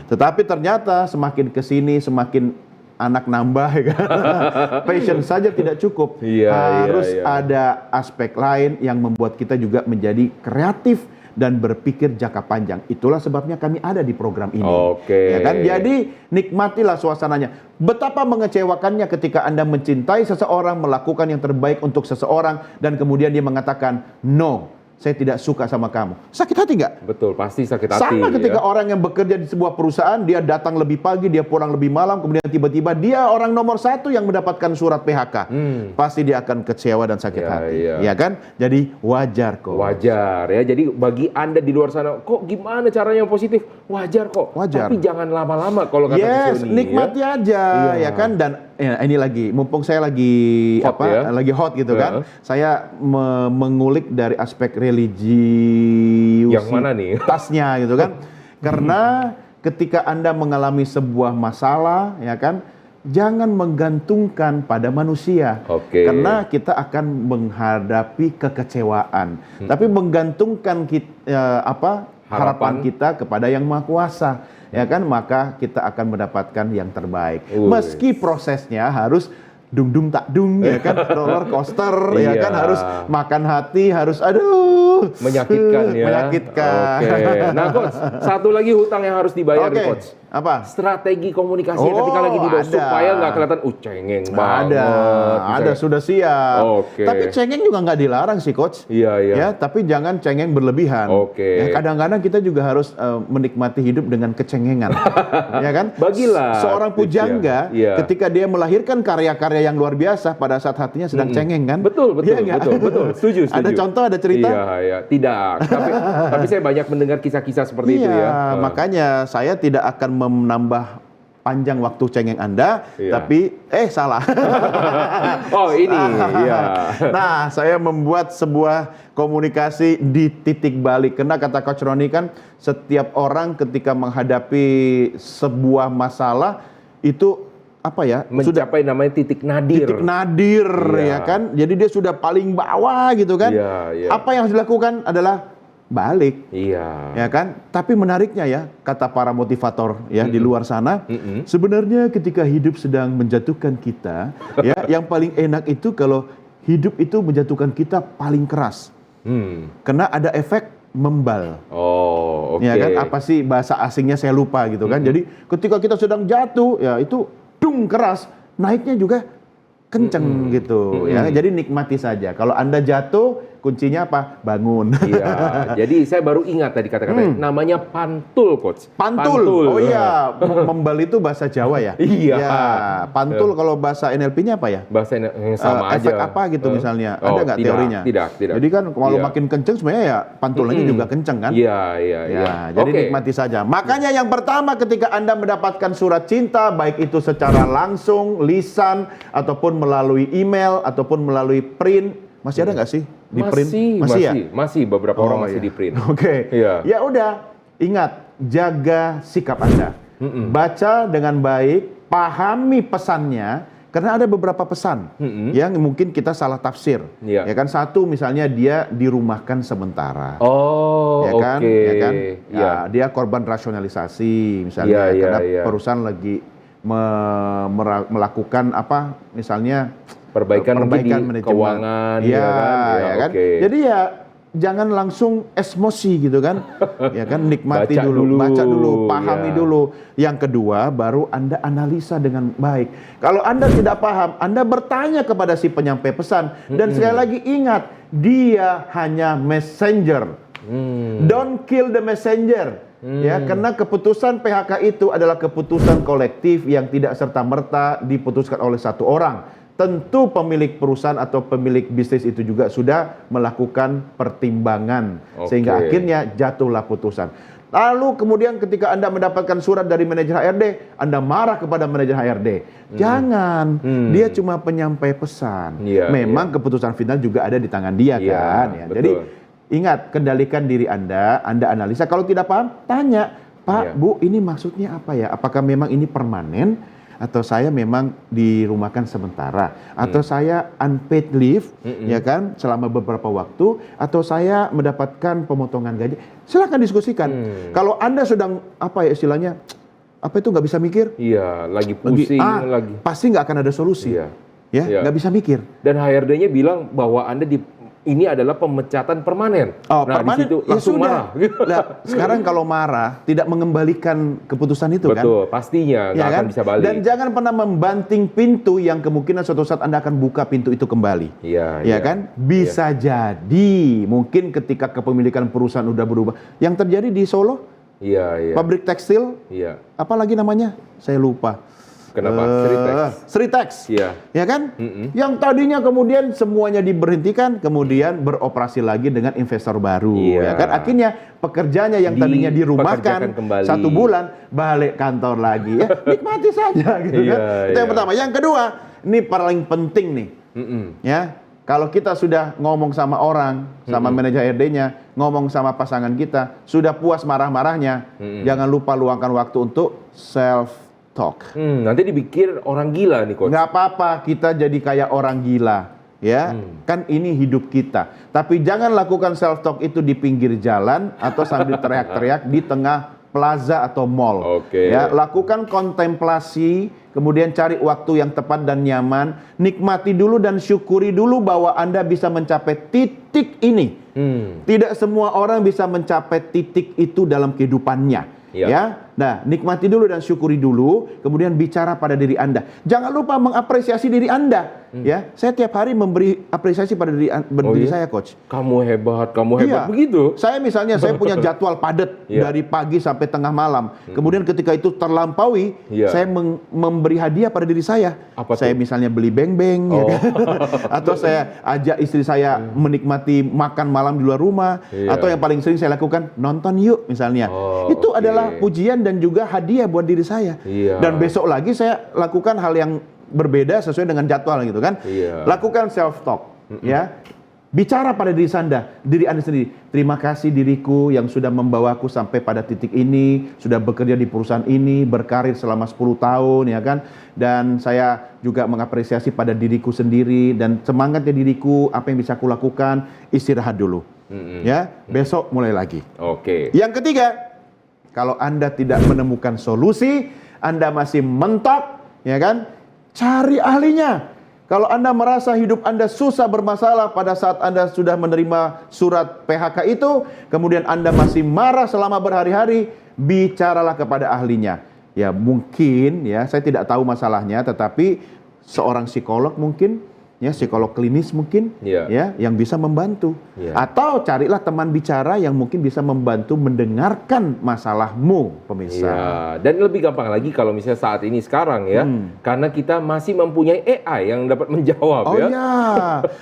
tetapi ternyata semakin kesini semakin anak nambah, ya kan? Passion saja tidak cukup, Iya, harus iya. ada aspek lain yang membuat kita juga menjadi kreatif, dan berpikir jangka panjang. Itulah sebabnya kami ada di program ini. Oke. Ya kan? Jadi nikmatilah suasananya. Betapa mengecewakannya ketika Anda mencintai seseorang, melakukan yang terbaik untuk seseorang, dan kemudian dia mengatakan, no, saya tidak suka sama kamu. Sakit hati nggak? Betul, pasti sakit hati. Sama ketika ya. orang yang bekerja di sebuah perusahaan, dia datang lebih pagi, dia pulang lebih malam, kemudian tiba-tiba dia orang nomor 1 yang mendapatkan surat PHK. Pasti dia akan kecewa dan sakit Ya, hati. ya. Ya kan? Jadi wajar kok. Wajar ya. Jadi bagi Anda di luar sana, kok gimana caranya yang positif? Wajar kok. Wajar. Tapi jangan lama-lama kalau kata Yes, Sony, nikmati ya. aja, Iya. ya kan? Dan ini lagi, mumpung saya lagi Hot, ya? lagi hot gitu kan, Ya. saya mengulik dari aspek religiusitasnya Yang mana nih? gitu kan? Karena ketika Anda mengalami sebuah masalah, ya kan, jangan menggantungkan pada manusia, Oke. karena kita akan menghadapi kekecewaan. Tapi menggantungkan harapan kita kepada Yang Maha Kuasa, ya kan, maka kita akan mendapatkan yang terbaik. Meski prosesnya harus dung tak dung, ya kan, roller coaster, ya Iya. kan, harus makan hati, harus aduh Menyakitkan ya. menyakitkan. Oke. Nah, Coach, satu lagi hutang yang harus dibayar nih, Oke, Coach. apa? Strategi komunikasinya ketika lagi di ada. supaya nggak kelihatan cengeng banget. Ada misalnya. sudah siap. Oke. Tapi cengeng juga nggak dilarang sih, Coach. Iya, iya. Ya, tapi jangan cengeng berlebihan. Oke. Ya, kadang-kadang kita juga harus menikmati hidup dengan kecengengan. Ya kan? Bagilah Seorang tips pujangga ya. Iya. ketika dia melahirkan karya-karya yang luar biasa pada saat hatinya sedang cengeng kan? Betul, betul, Iya nggak? betul. Setuju. Ada contoh, ada cerita? Iya, iya. Tidak. Tapi saya banyak mendengar kisah-kisah seperti itu Iya, ya. makanya saya tidak akan menambah panjang waktu cengeng Anda, Iya. tapi salah. Oh, ini. Iya. Nah, saya membuat sebuah komunikasi di titik balik. Karena kata Coach Roni kan, setiap orang ketika menghadapi sebuah masalah itu apa ya? Sudah Mencapai namanya titik nadir. titik nadir, Iya. ya kan? Jadi dia sudah paling bawah gitu kan? Iya, iya. Apa yang harus dilakukan adalah balik. Iya. Ya kan? Tapi menariknya ya, kata para motivator ya di luar sana, sebenarnya ketika hidup sedang menjatuhkan kita, ya, yang paling enak itu kalau hidup itu menjatuhkan kita paling keras. Karena ada efek membal. Oh, oke. Ya kan? Apa sih bahasa asingnya saya lupa gitu kan. Jadi ketika kita sedang jatuh, ya itu dung keras, naiknya juga kenceng gitu ya. Jadi nikmati saja. Kalau Anda jatuh, kuncinya apa? Bangun. Iya, jadi saya baru ingat tadi kata-katanya, namanya pantul, Coach. Pantul. Oh iya, membal itu bahasa Jawa ya? Iya. Ya, pantul kalau bahasa NLP-nya apa ya? Bahasa yang sama aja. Efek apa gitu misalnya? Ada nggak tidak, teorinya? Tidak. Jadi kan kalau Iya. makin kenceng sebenarnya ya pantulnya juga kenceng kan? Iya. Ya, jadi Oke. nikmati saja. Makanya yang pertama ketika Anda mendapatkan surat cinta, baik itu secara langsung, lisan, ataupun melalui email, ataupun melalui print, masih ada nggak sih di print? Ya? Masih beberapa orang masih iya. di print. Oke. Iya. Ya udah, ingat, jaga sikap Anda. Baca dengan baik, pahami pesannya, karena ada beberapa pesan yang mungkin kita salah tafsir. Iya. Ya kan, satu misalnya dia dirumahkan sementara. Oh, Ya kan? oke. Ya kan? Iya. Ya, dia korban rasionalisasi misalnya, Iya, karena iya. perusahaan lagi melakukan apa misalnya Perbaikan mungkin di manajemen. keuangan, ya, ya kan? ya kan? Oke. Jadi ya jangan langsung emosi gitu kan. Ya kan, nikmati Baca dulu, dulu, baca dulu, pahami ya. dulu. Yang kedua, baru Anda analisa dengan baik. Kalau Anda tidak paham, Anda bertanya kepada si penyampai pesan. Dan sekali lagi ingat, dia hanya messenger. Don't kill the messenger. Ya, karena keputusan PHK itu adalah keputusan kolektif yang tidak serta-merta diputuskan oleh satu orang. Tentu pemilik perusahaan atau pemilik bisnis itu juga sudah melakukan pertimbangan. Oke. Sehingga akhirnya jatuhlah putusan. Lalu kemudian ketika Anda mendapatkan surat dari manajer HRD, Anda marah kepada manajer HRD. Jangan, dia cuma penyampai pesan. Iya, Memang keputusan final juga ada di tangan dia Iya, kan. Ya. betul. Jadi ingat, kendalikan diri Anda analisa. Kalau tidak paham, tanya, Pak, Iya. Bu, ini maksudnya apa ya? Apakah memang ini permanen? Atau saya memang dirumahkan sementara? Atau saya unpaid leave, ya kan, selama beberapa waktu? Atau saya mendapatkan pemotongan gaji? Silakan diskusikan. Kalau Anda sedang, apa ya istilahnya, apa itu nggak bisa mikir? Iya, lagi pusing lagi. Pasti nggak akan ada solusi. Iya. Ya, Iya. nggak bisa mikir. Dan HRD-nya bilang bahwa Anda ini adalah pemecatan permanen. Oh, nah, permanen, di situ ya langsung sudah. marah. Lah, sekarang kalau marah tidak mengembalikan keputusan itu kan? Betul, pastinya nggak Ya akan kan? bisa balik. Dan jangan pernah membanting pintu yang kemungkinan suatu saat Anda akan buka pintu itu kembali. Iya, Ya kan? Bisa jadi mungkin ketika kepemilikan perusahaan udah berubah. Yang terjadi di Solo, Iya. pabrik tekstil, Iya. apa lagi namanya? Saya lupa. Kenapa? Sritex. Sritex. Iya. Ya kan? Mm-mm. Yang tadinya kemudian semuanya diberhentikan, kemudian beroperasi lagi dengan investor baru. Iya. Ya kan? Akhirnya pekerjanya yang tadinya Dipekerjakan dirumahkan kembali. 1 bulan, balik kantor lagi. Ya, nikmati saja gitu Iya, kan. Itu yang iya. pertama. Yang kedua, ini paling penting nih. Mm-mm. Ya, kalau kita sudah ngomong sama orang, sama manajer RD-nya, ngomong sama pasangan kita, sudah puas marah-marahnya, jangan lupa luangkan waktu untuk self talk. Nanti dipikir orang gila nih, Coach. Nggak apa-apa kita jadi kayak orang gila, ya. Kan ini hidup kita. Tapi jangan lakukan self talk itu di pinggir jalan atau sambil teriak-teriak di tengah plaza atau mall. Oke. Ya, lakukan kontemplasi, kemudian cari waktu yang tepat dan nyaman, nikmati dulu dan syukuri dulu bahwa Anda bisa mencapai titik ini. Tidak semua orang bisa mencapai titik itu dalam kehidupannya. Iya. Ya, nah nikmati dulu dan syukuri dulu, kemudian bicara pada diri Anda. Jangan lupa mengapresiasi diri Anda. Ya, saya tiap hari memberi apresiasi pada diri iya? saya, Coach. Kamu hebat Iya. begitu. Saya misalnya saya punya jadwal padat Iya. dari pagi sampai tengah malam. Kemudian ketika itu terlampaui, Iya. saya memberi hadiah pada diri saya. Apa Saya tuh? misalnya beli beng-beng, ya Oh. kan? Atau saya ajak istri saya menikmati makan malam di luar rumah. Iya. Atau yang paling sering saya lakukan nonton yuk misalnya. Oh, itu oke. adalah pujian dan juga hadiah buat diri saya. Iya. Dan besok lagi saya lakukan hal yang berbeda sesuai dengan jadwal gitu kan. Iya. Lakukan self talk, ya. Bicara pada diri Anda sendiri. Terima kasih diriku yang sudah membawaku sampai pada titik ini, sudah bekerja di perusahaan ini, berkarir selama 10 tahun, ya kan. Dan saya juga mengapresiasi pada diriku sendiri dan semangatnya diriku, apa yang bisa aku lakukan, istirahat dulu. Ya, besok mulai lagi. Oke. Yang ketiga, kalau Anda tidak menemukan solusi, Anda masih mentok, ya kan? Cari ahlinya. Kalau Anda merasa hidup Anda susah bermasalah pada saat Anda sudah menerima surat PHK itu, kemudian Anda masih marah selama berhari-hari, bicaralah kepada ahlinya. Ya mungkin, ya saya tidak tahu masalahnya, tetapi seorang psikolog mungkin, ya psikolog klinis mungkin, Iya. ya yang bisa membantu. Iya. Atau carilah teman bicara yang mungkin bisa membantu mendengarkan masalahmu, pemirsa. Ya, dan lebih gampang lagi kalau misalnya saat ini sekarang ya, karena kita masih mempunyai AI yang dapat menjawab Oh ya. ya,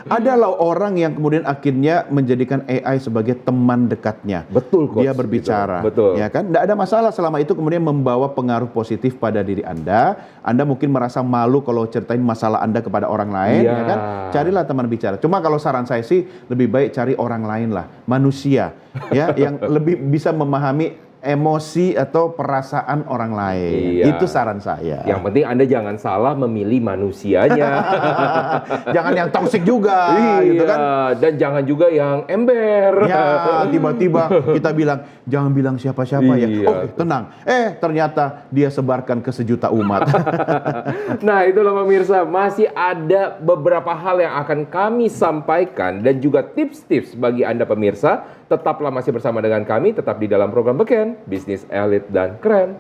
ada loh orang yang kemudian akhirnya menjadikan AI sebagai teman dekatnya. Betul, Coach. Dia berbicara, Gitu. Betul. ya kan? Tidak ada masalah selama itu kemudian membawa pengaruh positif pada diri Anda. Anda mungkin merasa malu kalau ceritain masalah Anda kepada orang lain, Iya. ya kan? Carilah teman bicara. Cuma kalau saran saya sih lebih baik cari orang lain lah, manusia, ya, yang lebih bisa memahami emosi atau perasaan orang lain. Iya. Itu saran saya. Yang penting Anda jangan salah memilih manusianya. Jangan yang toksik juga, gitu kan? Dan jangan juga yang ember. Ya, tiba-tiba kita bilang, jangan bilang siapa-siapa ya. Iya. Oh, tenang. Ternyata dia sebarkan ke sejuta umat. Nah, itulah pemirsa, masih ada beberapa hal yang akan kami sampaikan dan juga tips-tips bagi Anda pemirsa. Tetaplah masih bersama dengan kami, tetap di dalam program Beken, Bisnis Elit dan Keren.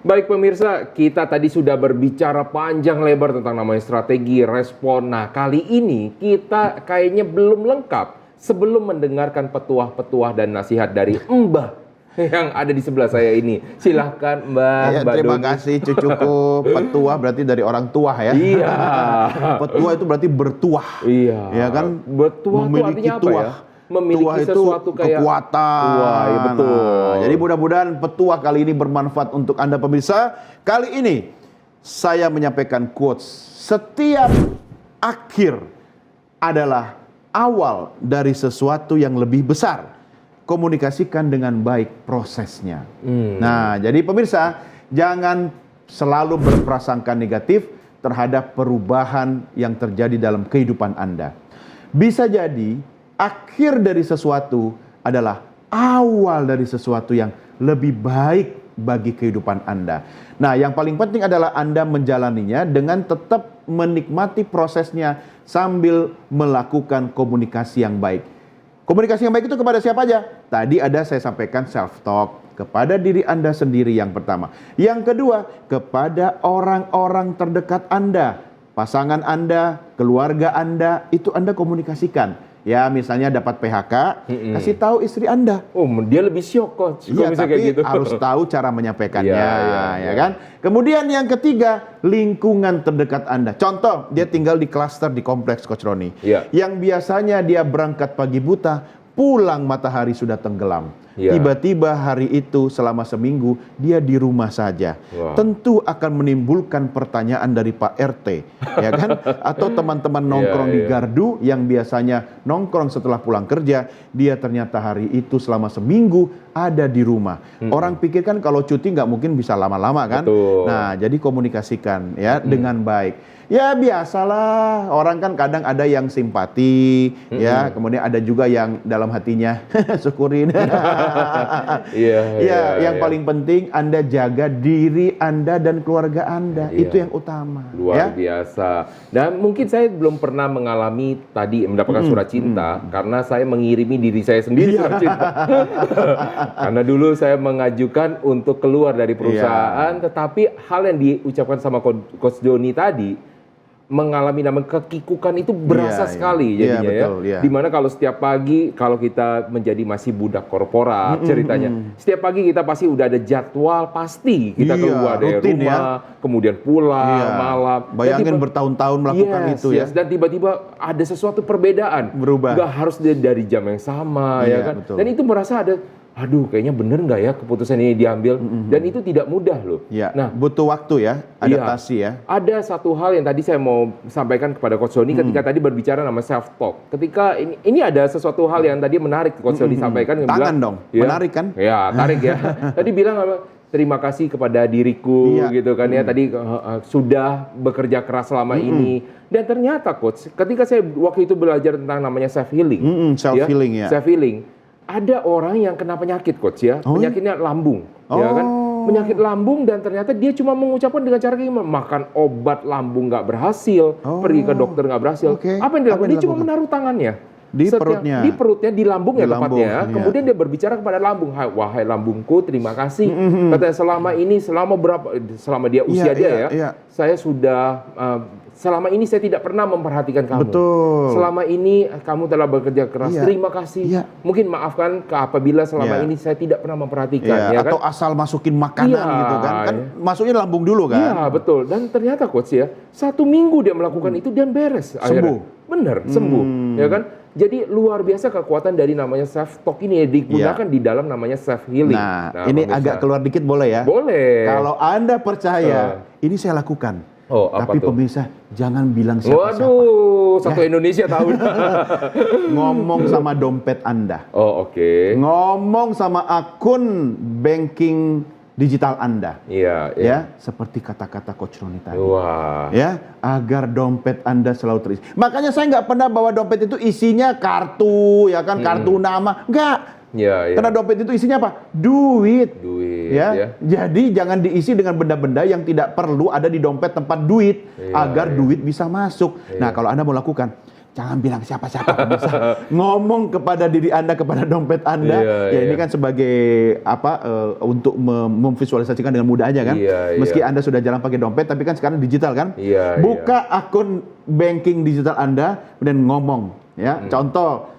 Baik pemirsa, kita tadi sudah berbicara panjang lebar tentang namanya strategi, respon. Nah, kali ini kita kayaknya belum lengkap sebelum mendengarkan petuah-petuah dan nasihat dari Mbah yang ada di sebelah saya ini. Silahkan Mbah, Ya, Mbak terima Doni. kasih cucuku. Petua berarti dari orang tua ya. Iya. Petua itu berarti bertuah. Iya. Ya kan? Bertuah itu Memiliki artinya apa tuah. ya? Memiliki Tuah itu sesuatu kayak kekuatan. Wah, iya betul. Nah, jadi mudah-mudahan petua kali ini bermanfaat untuk Anda pemirsa. Kali ini saya menyampaikan quotes. Setiap akhir adalah awal dari sesuatu yang lebih besar. Komunikasikan dengan baik prosesnya. Nah, jadi pemirsa, jangan selalu berprasangka negatif terhadap perubahan yang terjadi dalam kehidupan Anda. Bisa jadi akhir dari sesuatu adalah awal dari sesuatu yang lebih baik bagi kehidupan Anda. Nah, yang paling penting adalah Anda menjalaninya dengan tetap menikmati prosesnya sambil melakukan komunikasi yang baik. Komunikasi yang baik itu kepada siapa aja? Tadi ada saya sampaikan self-talk, kepada diri Anda sendiri yang pertama. Yang kedua, kepada orang-orang terdekat Anda. Pasangan Anda, keluarga Anda, itu Anda komunikasikan. Ya, misalnya dapat PHK, kasih tahu istri Anda. Oh, dia lebih syok kok. Iya, tapi kayak gitu. harus tahu cara menyampaikannya, Ya, ya kan? Kemudian yang ketiga, lingkungan terdekat Anda. Contoh, dia tinggal di klaster di kompleks Coach Roni. Ya. Yang biasanya dia berangkat pagi buta, pulang matahari sudah tenggelam. Ya. Tiba-tiba hari itu selama seminggu dia di rumah saja. Wah. Tentu akan menimbulkan pertanyaan dari Pak RT, ya kan? Atau teman-teman nongkrong di gardu yang biasanya nongkrong setelah pulang kerja, dia ternyata hari itu selama seminggu ada di rumah. Orang pikirkan kalau cuti nggak mungkin bisa lama-lama kan? Betul. Nah, jadi komunikasikan ya dengan baik. Ya biasalah, orang kan kadang ada yang simpati, ya, kemudian ada juga yang dalam hatinya syukurin. Iya, yang paling penting Anda jaga diri Anda dan keluarga Anda, itu yang utama. Luar biasa. Dan mungkin saya belum pernah mengalami tadi mendapatkan surat cinta karena saya mengirimi diri saya sendiri surat cinta. Karena dulu saya mengajukan untuk keluar dari perusahaan, tetapi hal yang diucapkan sama Coach Doni tadi mengalami namanya kekikukan itu berasa sekali jadinya betul, Dimana kalau setiap pagi kalau kita menjadi masih budak korporat ceritanya, setiap pagi kita pasti udah ada jadwal pasti kita keluar dari rumah, kemudian pulang malam. Bayangin bertahun-tahun melakukan itu ya. Dan tiba-tiba ada sesuatu perbedaan, berubah. Nggak harus dari jam yang sama ya kan. Betul. Dan itu merasa ada, aduh kayaknya bener nggak ya keputusan ini diambil, dan itu tidak mudah loh. Nah, butuh waktu ya, adaptasi ya. Ada satu hal yang tadi saya mau sampaikan kepada Coach Doni ketika tadi berbicara nama self talk. Ketika ini ada sesuatu hal yang tadi menarik Coach Doni sampaikan. Tangan bilang, dong, menarik kan? Ya, tarik ya. Tadi bilang apa? Terima kasih kepada diriku gitu kan ya. Tadi sudah bekerja keras selama ini. Dan ternyata Coach, ketika saya waktu itu belajar tentang namanya self healing. Self healing ya. Self healing. Ada orang yang kena penyakit Coach ya. Penyakitnya lambung, ya kan? Penyakit lambung, dan ternyata dia cuma mengucapkan dengan cara gimana? Makan obat lambung nggak berhasil, pergi ke dokter nggak berhasil. Apa yang dilakukan? Dia cuma menaruh tangannya di perutnya, di lambungnya tepatnya. iya. Kemudian dia berbicara kepada lambung, wahai lambungku, terima kasih. Katanya selama dia usia dia saya sudah selama ini saya tidak pernah memperhatikan kamu. Betul. Selama ini kamu telah bekerja keras. Terima kasih. Mungkin maafkan apabila selama ini saya tidak pernah memperhatikan. Ya, atau kan? asal masukin makanan gitu kan. Kan masuknya lambung dulu kan. Iya betul. Dan ternyata Coach ya, 1 minggu dia melakukan itu dan beres. Sembuh. Bener, sembuh. Ya kan? Jadi luar biasa kekuatan dari namanya self talk ini digunakan di dalam namanya self healing. Nah, ini agak keluar dikit boleh ya? Boleh. Kalau Anda percaya, ini saya lakukan. Tapi pemirsa jangan bilang siapa-siapa. Waduh, satu Indonesia tahu. Ngomong sama dompet Anda. Oke. Ngomong sama akun banking digital Anda. Ya, seperti kata-kata Coach Roni tadi. Wah. Ya, agar dompet Anda selalu terisi. Makanya saya nggak pernah bawa dompet itu isinya kartu, ya kan, kartu nama. Nggak. Karena dompet itu isinya apa? Duit. Ya. Jadi jangan diisi dengan benda-benda yang tidak perlu ada di dompet tempat duit, agar duit bisa masuk. Nah, kalau Anda mau lakukan, jangan bilang siapa-siapa, ngomong kepada diri Anda, kepada dompet Anda. Ini kan sebagai untuk memvisualisasikan dengan mudah aja kan. Meski Anda sudah jalan pakai dompet, tapi kan sekarang digital kan. Buka akun banking digital Anda dan ngomong. Ya, contoh.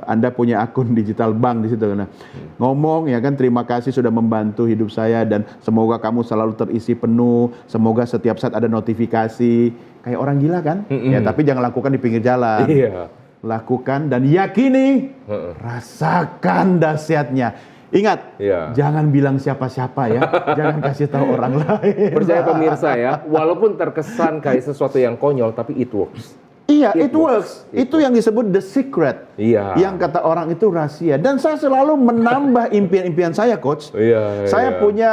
Anda punya akun digital bank di situ, nah, ngomong ya kan, terima kasih sudah membantu hidup saya dan semoga kamu selalu terisi penuh, semoga setiap saat ada notifikasi, kayak orang gila kan, ya tapi jangan lakukan di pinggir jalan, lakukan dan yakini, rasakan dahsyatnya. Ingat, jangan bilang siapa-siapa ya, jangan kasih tahu orang lain. Percaya pemirsa ya, walaupun terkesan kayak sesuatu yang konyol, tapi it works. Iya, it works. Itu yang disebut the secret. Iya. Yang kata orang itu rahasia. Dan saya selalu menambah impian-impian saya, Coach. Iya, Saya iya. punya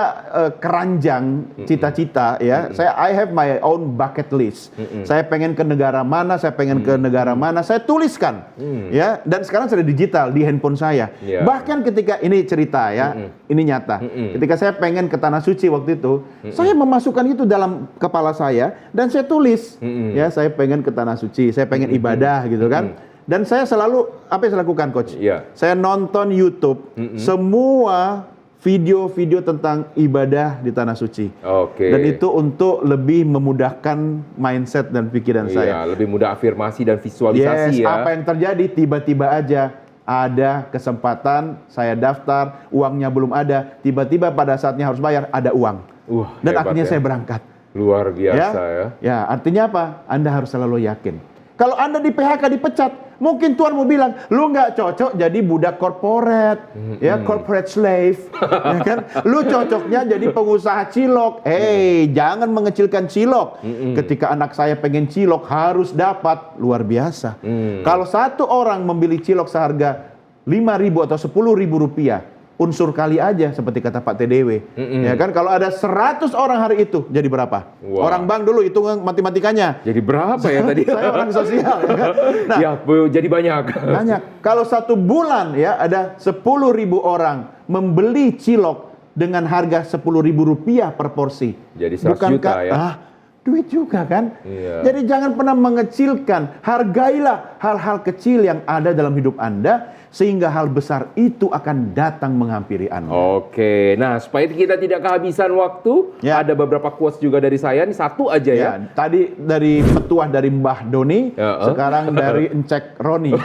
keranjang cita-cita ya. I have my own bucket list. Saya pengen ke negara mana, saya pengen ke negara mana, saya tuliskan. Ya, dan sekarang sudah digital di handphone saya. Iya. Bahkan ketika ini cerita ya, ini nyata. Ketika saya pengen ke Tanah Suci waktu itu, saya memasukkan itu dalam kepala saya dan saya tulis. Ya, saya pengen ke Tanah Suci, saya pengen ibadah gitu kan. Dan saya selalu, apa yang saya lakukan, Coach? Iya. Saya nonton YouTube semua video-video tentang ibadah di Tanah Suci. Oke. Dan itu untuk lebih memudahkan mindset dan pikiran saya. Iya, lebih mudah afirmasi dan Yes, visualisasi ya. apa yang terjadi tiba-tiba aja ada kesempatan, saya daftar, uangnya belum ada, tiba-tiba pada saatnya harus bayar, ada uang. Dan Hebat akhirnya ya. saya berangkat. Luar biasa ya. Ya, artinya apa? Anda harus selalu yakin. Kalau Anda di PHK dipecat, mungkin Tuhan mau bilang, lu nggak cocok jadi budak korporat, ya corporate slave, ya kan? Lu cocoknya jadi pengusaha cilok. Jangan mengecilkan cilok. Ketika anak saya pengen cilok harus dapat, luar biasa. Kalau satu orang membeli cilok seharga 5.000 atau 10.000 rupiah, unsur kali aja seperti kata Pak TDW. Ya kan, kalau ada 100 orang hari itu jadi berapa? Wah. Orang bank dulu hitung matematikanya. Jadi berapa ya tadi? Saya orang sosial. Ya kan? Nah, Ya, jadi banyak. banyak. Kalau satu bulan ya ada 10.000 orang membeli cilok dengan harga 10.000 rupiah per porsi. Jadi 100 juta ya. Duit juga kan? Iya. Jadi jangan pernah mengecilkan. Hargailah hal-hal kecil yang ada dalam hidup Anda sehingga hal besar itu akan datang menghampiri Anda. Oke, nah supaya kita tidak kehabisan waktu, Ya. ada beberapa quotes juga dari saya, ini satu aja ya. Ya, tadi dari petuah dari Mbah Doni, Ya, sekarang dari Encek Roni.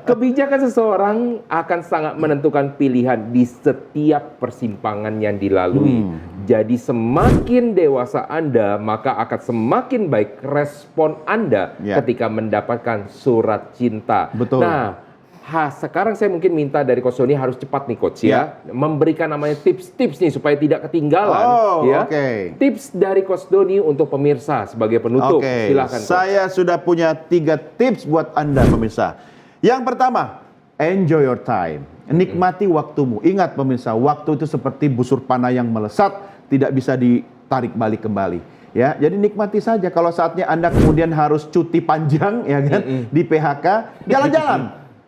Kebijakan seseorang akan sangat menentukan pilihan di setiap persimpangan yang dilalui. Jadi semakin dewasa Anda, maka akan semakin baik respon Anda Ya. ketika mendapatkan surat cinta. Betul. Nah, sekarang saya mungkin minta dari Coach Doni harus cepat nih Coach ya, memberikan namanya tips-tips nih supaya tidak ketinggalan. Oh, ya. oke. Tips dari Coach Doni untuk pemirsa sebagai penutup. Oke, Silakan. Coach. saya sudah punya 3 tips buat Anda pemirsa. Yang pertama, enjoy your time. Nikmati waktumu. Ingat pemirsa, waktu itu seperti busur panah yang melesat, tidak bisa ditarik balik kembali. Ya, jadi nikmati saja. Kalau saatnya Anda kemudian harus cuti panjang, ya kan, di PHK, jalan-jalan.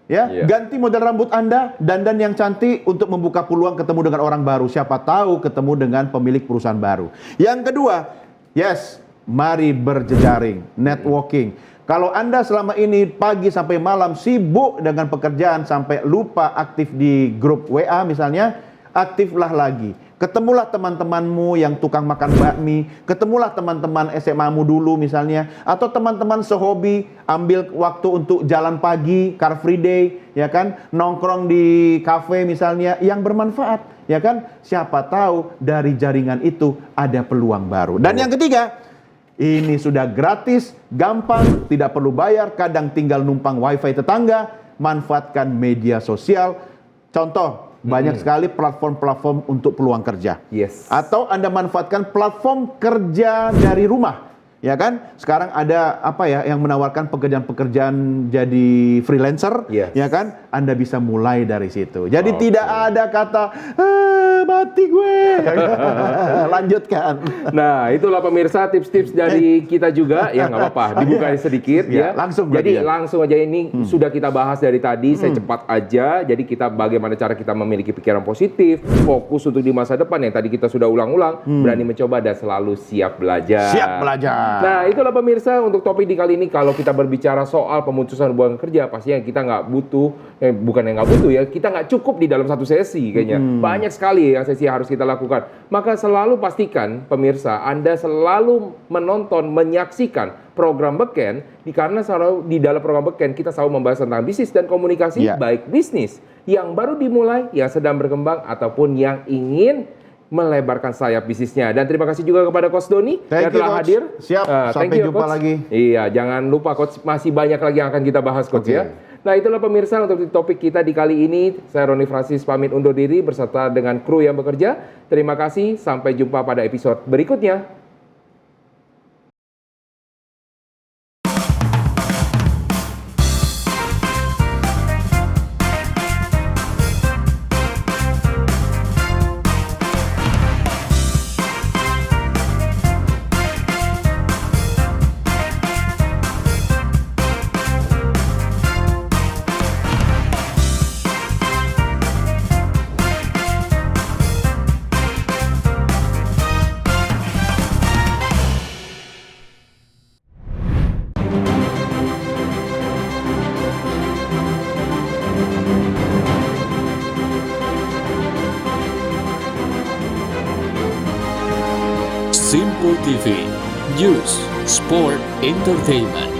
Ya, Iya. ganti model rambut Anda, dandan yang cantik untuk membuka peluang ketemu dengan orang baru. Siapa tahu ketemu dengan pemilik perusahaan baru. Yang kedua, yes, mari berjejaring, networking. Kalau Anda selama ini pagi sampai malam sibuk dengan pekerjaan sampai lupa aktif di grup WA misalnya, aktiflah lagi. Ketemulah teman-temanmu yang tukang makan bakmi, ketemulah teman-teman SMA-mu dulu misalnya, atau teman-teman sehobi, ambil waktu untuk jalan pagi, car free day, ya kan, nongkrong di kafe misalnya, yang bermanfaat, ya kan, siapa tahu dari jaringan itu ada peluang baru. Dan yang ketiga, ini sudah gratis, gampang, tidak perlu bayar, kadang tinggal numpang wifi tetangga, manfaatkan media sosial, contoh, banyak sekali platform-platform untuk peluang kerja. Yes. Atau Anda manfaatkan platform kerja dari rumah. Ya kan? Sekarang ada apa ya yang menawarkan pekerjaan-pekerjaan jadi freelancer, Yes. ya kan? Anda bisa mulai dari situ. Jadi Oke. tidak ada kata mati gue. Lanjutkan. Nah, itulah pemirsa tips-tips dari kita juga. Ya nggak apa-apa, dibuka sedikit Ya, ya. langsung Jadi berarti ya. langsung aja ini sudah kita bahas dari tadi. Saya cepat aja. Jadi kita bagaimana cara kita memiliki pikiran positif, fokus untuk di masa depan yang tadi kita sudah ulang-ulang, berani mencoba dan selalu siap belajar. Siap belajar. Nah, itulah pemirsa untuk topik di kali ini. Kalau kita berbicara soal pemutusan hubungan kerja, pastinya kita nggak butuh, bukan yang nggak butuh ya, kita nggak cukup di dalam satu sesi kayaknya. Banyak sekali yang sesi harus kita lakukan. Maka selalu pastikan pemirsa, Anda selalu menonton, menyaksikan program Beken, karena selalu di dalam program Beken kita selalu membahas tentang bisnis dan komunikasi, Ya. baik bisnis yang baru dimulai, yang sedang berkembang, ataupun yang ingin melebarkan sayap bisnisnya. Dan terima kasih juga kepada Coach Doni Thank yang you, telah Coach. hadir. Siap, Thank sampai you, jumpa Coach. lagi. Iya, jangan lupa Coach, masih banyak lagi yang akan kita bahas Coach Oke. ya. Nah, itulah pemirsa untuk topik kita di kali ini. Saya Roni Francis pamit undur diri beserta dengan kru yang bekerja. Terima kasih, sampai jumpa pada episode berikutnya. Simple TV, News, Sport, Entertainment.